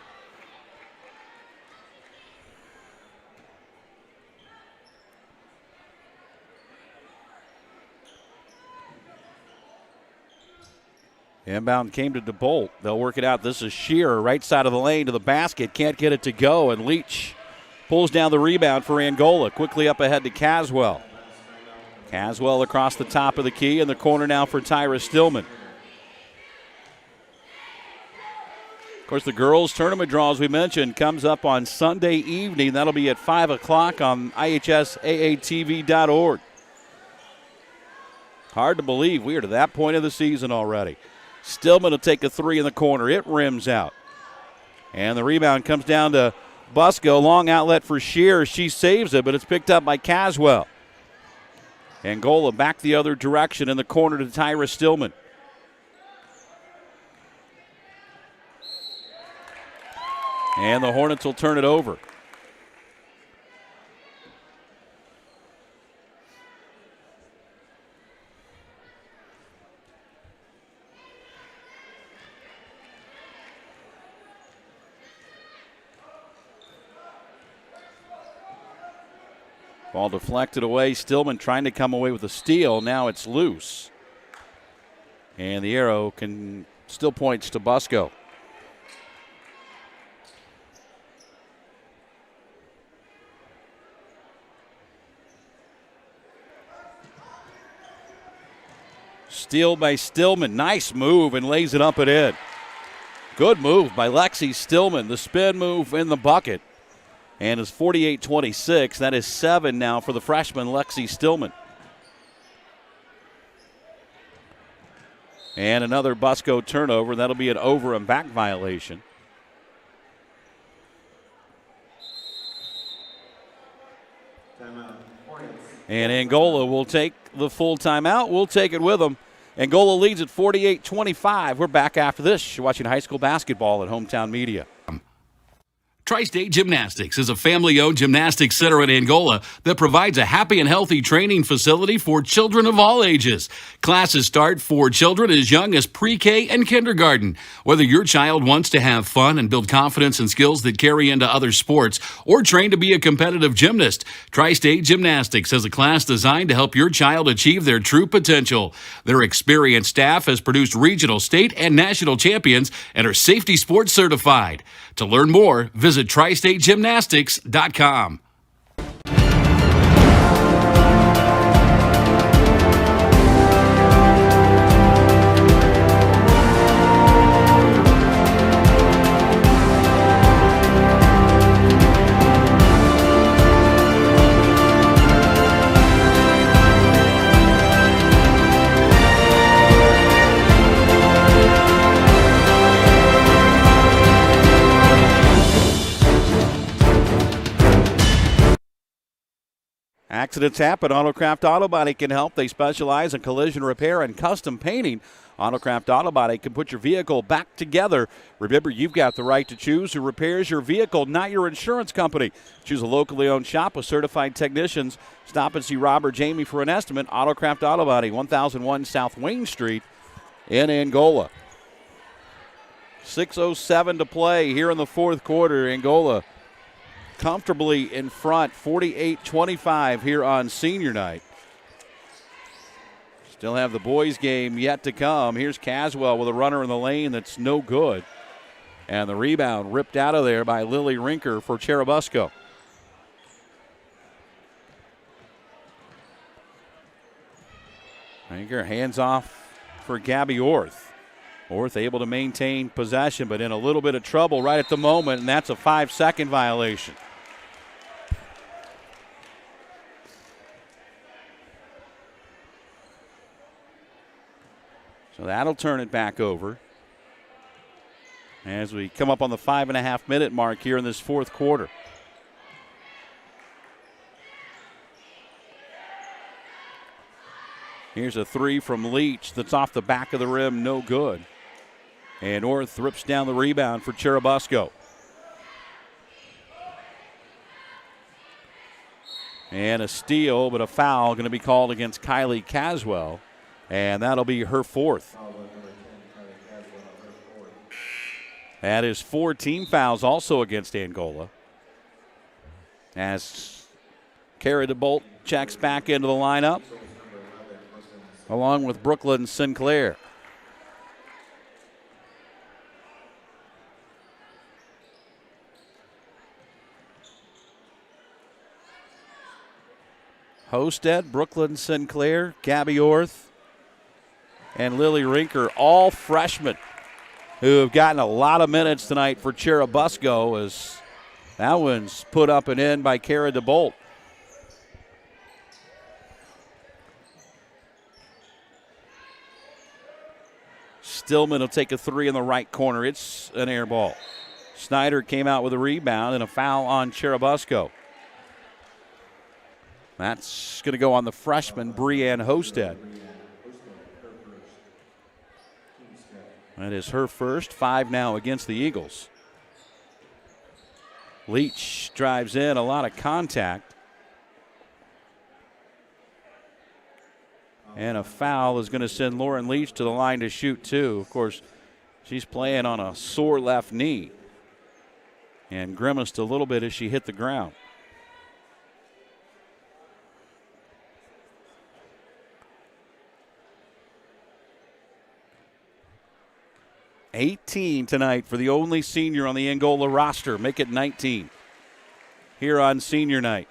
Inbound came to DeBolt. They'll work it out. This is Shearer, right side of the lane to the basket. Can't get it to go, and Leach pulls down the rebound for Angola. Quickly up ahead to Caswell. Caswell across the top of the key in the corner now for Tyra Stillman. Of course, the girls' tournament draw, as we mentioned, comes up on Sunday evening. That'll be at 5 o'clock on IHSAATV.org. Hard to believe we are to that point of the season already. Stillman will take a 3 in the corner. It rims out. And the rebound comes down to BUSCO. Long outlet for Shearer. She saves it, but it's picked up by Caswell. Angola back the other direction in the corner to Tyra Stillman. And the Hornets will turn it over. Ball deflected away. Stillman trying to come away with a steal. Now it's loose. And the arrow still points to BUSCO. Steal by Stillman. Nice move, and lays it up and in. Good move by Lexi Stillman. The spin move in the bucket. And it's 48-26. That is 7 now for the freshman Lexi Stillman. And another BUSCO turnover. That'll be an over and back violation. Timeout. Hornets. And Angola will take the full timeout. We'll take it with them. Angola leads at 48-25. We're back after this. You're watching high school basketball at Hometown Media. Tri-State Gymnastics is a family-owned gymnastics center in Angola that provides a happy and healthy training facility for children of all ages. Classes start for children as young as pre-K and kindergarten. Whether your child wants to have fun and build confidence and skills that carry into other sports or train to be a competitive gymnast, Tri-State Gymnastics has a class designed to help your child achieve their true potential. Their experienced staff has produced regional, state, and national champions and are safety sports certified. To learn more, visit TriStateGymnastics.com. Accidents happen. Autocraft Auto Body can help. They specialize in collision repair and custom painting. Autocraft Auto Body can put your vehicle back together. Remember, you've got the right to choose who repairs your vehicle, not your insurance company. Choose a locally owned shop with certified technicians. Stop and see Rob or Jamie for an estimate. Autocraft Auto Body, 1001 South Wayne Street in Angola. 6:07 to play here in the fourth quarter. Angola comfortably in front, 48-25 here on senior night. Still have the boys game yet to come. Here's Caswell with a runner in the lane that's no good. And the rebound ripped out of there by Lily Rinker for Cherubusco. Rinker hands off for Gabby Orth. Orth able to maintain possession, but in a little bit of trouble right at the moment, and that's a 5-second violation. So that'll turn it back over as we come up on the 5.5-minute mark here in this fourth quarter. Here's a three from Leach that's off the back of the rim, no good. And Orth rips down the rebound for Cherubusco. And a steal, but a foul going to be called against Kylie Caswell. And that'll be her fourth. That is 4 team fouls also against Angola. As Cara DeBolt checks back into the lineup, along with Brooklyn Sinclair. Hosted, Brooklyn Sinclair, Gabby Orth, and Lily Rinker, all freshmen who have gotten a lot of minutes tonight for Cherubusco, as that one's put up and in by Cara DeBolt. Stillman will take a three in the right corner. It's an air ball. Snyder came out with a rebound and a foul on Cherubusco. That's going to go on the freshman, Breanne Hosted. That is her first, 5 now against the Eagles. Leach drives in, a lot of contact. And a foul is going to send Lauren Leach to the line to shoot two. Of course, she's playing on a sore left knee and grimaced a little bit as she hit the ground. $18 tonight for the only senior on the Angola roster. Make it 19 here on senior night.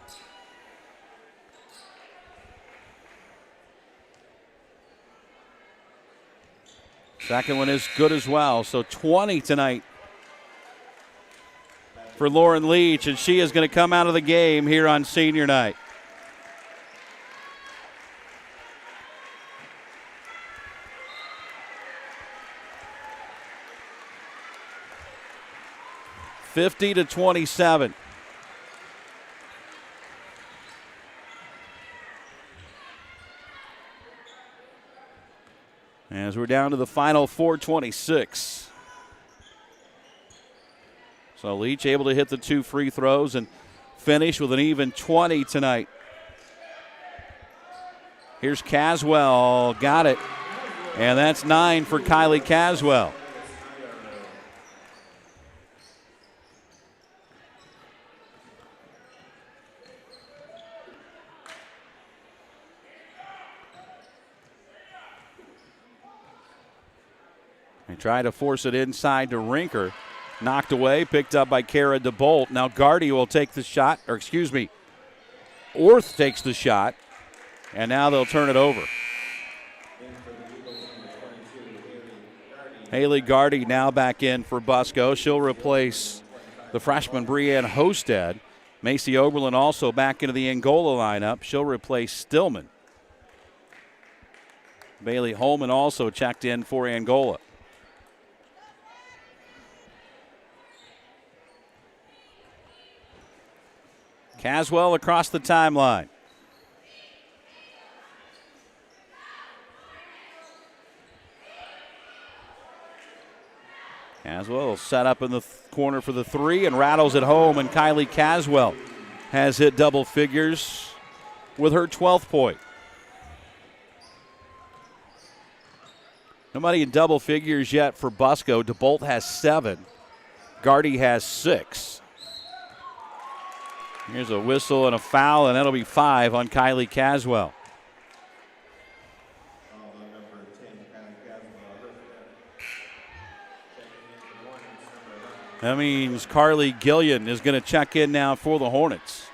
Second one is good as well. So 20 tonight for Lauren Leach, and she is going to come out of the game here on senior night. (50-27). As we're down to the final 4:26. So Leach able to hit the 2 free throws and finish with an even 20 tonight. Here's Caswell, got it. And that's 9 for Kylie Caswell. They try to force it inside to Rinker. Knocked away, picked up by Kara DeBolt. Now Gardy will take the shot, or excuse me, Orth takes the shot, and now they'll turn it over. Haley Gardy now back in for BUSCO. She'll replace the freshman Breanne Hosted. Macy Oberlin also back into the Angola lineup. She'll replace Stillman. Bailey Holman also checked in for Angola. Caswell across the timeline. Caswell will set up in the corner for the 3 and rattles it home, and Kylie Caswell has hit double figures with her 12th point. Nobody in double figures yet for BUSCO. DeBolt has 7. Gardy has 6. Here's a whistle and a foul, and that'll be 5 on Kylie Caswell. That means Carly Gillian is going to check in now for the Hornets.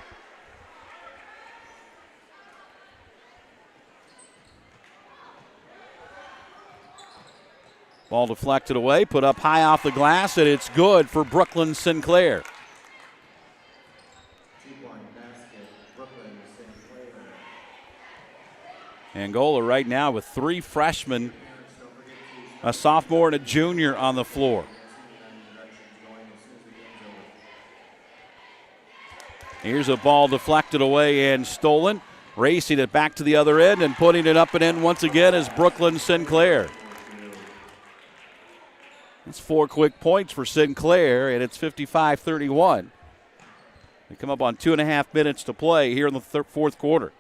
Ball deflected away, put up high off the glass, and it's good for Brooklyn Sinclair. Angola right now with 3 freshmen, a sophomore and a junior on the floor. Here's a ball deflected away and stolen. Racing it back to the other end and putting it up and in once again is Brooklyn Sinclair. That's 4 quick points for Sinclair, and it's 55-31. They come up on 2.5 minutes to play here in the fourth quarter.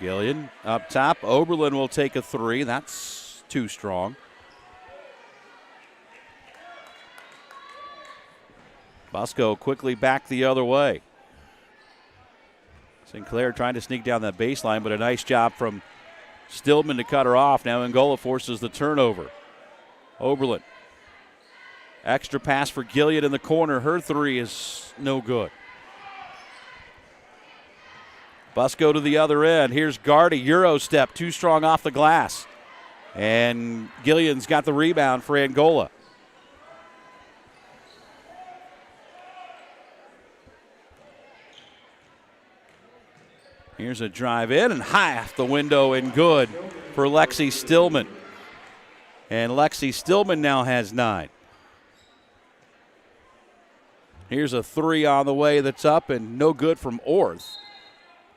Gillian up top. Oberlin will take a 3. That's too strong. BUSCO quickly back the other way. Sinclair trying to sneak down that baseline, but a nice job from Stillman to cut her off. Now Angola forces the turnover. Oberlin. Extra pass for Gillian in the corner. Her 3 is no good. BUSCO to the other end. Here's Gardy, Euro step, too strong off the glass. And Gillian's got the rebound for Angola. Here's a drive in and high off the window and good for Lexi Stillman. And Lexi Stillman now has 9. Here's a 3 on the way that's up and no good from Orth.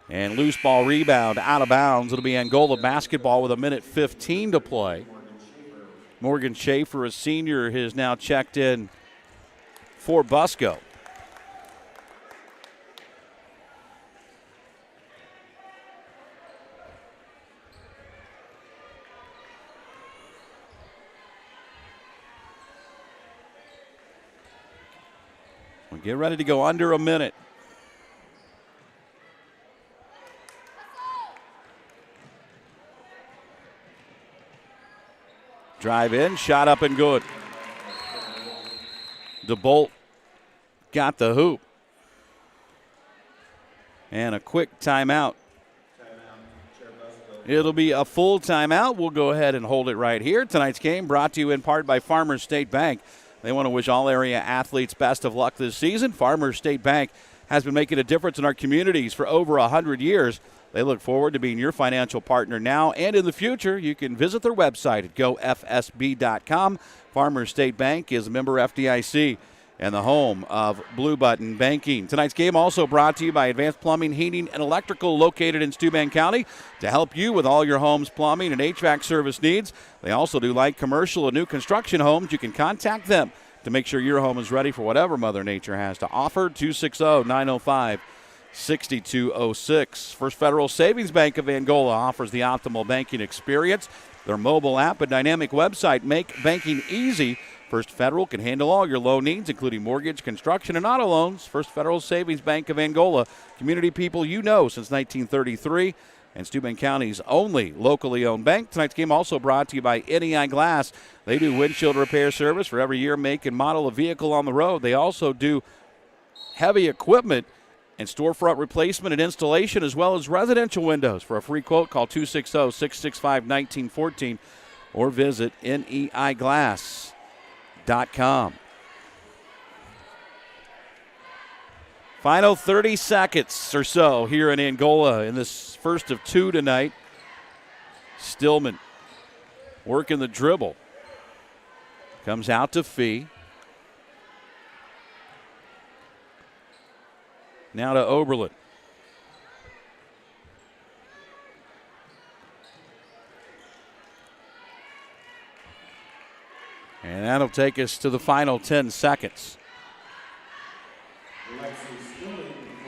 And loose ball rebound out of bounds. It'll be Angola basketball with 1:15 to play. Morgan Schaefer, a senior, has now checked in for BUSCO. We get ready to go under a minute. Drive in, shot up and good. DeBolt got the hoop. And a quick timeout. It'll be a full timeout. We'll go ahead and hold it right here. Tonight's game brought to you in part by Farmers State Bank. They want to wish all area athletes best of luck this season. Farmers State Bank has been making a difference in our communities for over 100 years. They look forward to being your financial partner now and in the future. You can visit their website at gofsb.com. Farmers State Bank is a member FDIC and the home of Blue Button Banking. Tonight's game also brought to you by Advanced Plumbing, Heating, and Electrical, located in Steuben County, to help you with all your home's plumbing and HVAC service needs. They also do light commercial and new construction homes. You can contact them to make sure your home is ready for whatever Mother Nature has to offer. 260-905-6206. First Federal Savings Bank of Angola offers the optimal banking experience. Their mobile app and dynamic website make banking easy. First Federal can handle all your loan needs, including mortgage, construction, and auto loans. First Federal Savings Bank of Angola. Community people you know since 1933. And Steuben County's only locally owned bank. Tonight's game also brought to you by NEI Glass. They do windshield repair service for every year, make, and model of vehicle on the road. They also do heavy equipment and storefront replacement and installation, as well as residential windows. For a free quote, call 260-665-1914 or visit neiglass.com. Final 30 seconds or so here in Angola in this first of two tonight. Stillman working the dribble. Comes out to Fee. Now to Oberlin. And that'll take us to the final 10 seconds.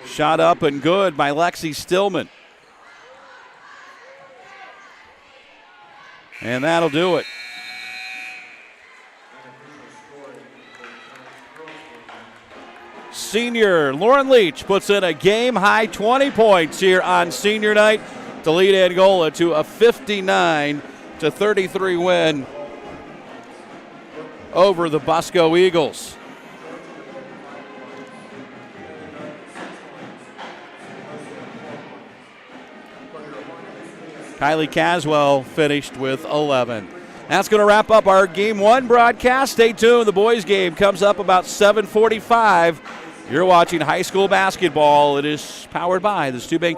Shot up and good by Lexi Stillman. And that'll do it. Senior Lauren Leach puts in a game-high 20 points here on senior night to lead Angola to a 59-33 win over the BUSCO Eagles. Kylie Caswell finished with 11. That's going to wrap up our Game 1 broadcast. Stay tuned. The boys' game comes up about 7:45. You're watching high school basketball. It is powered by the Steuben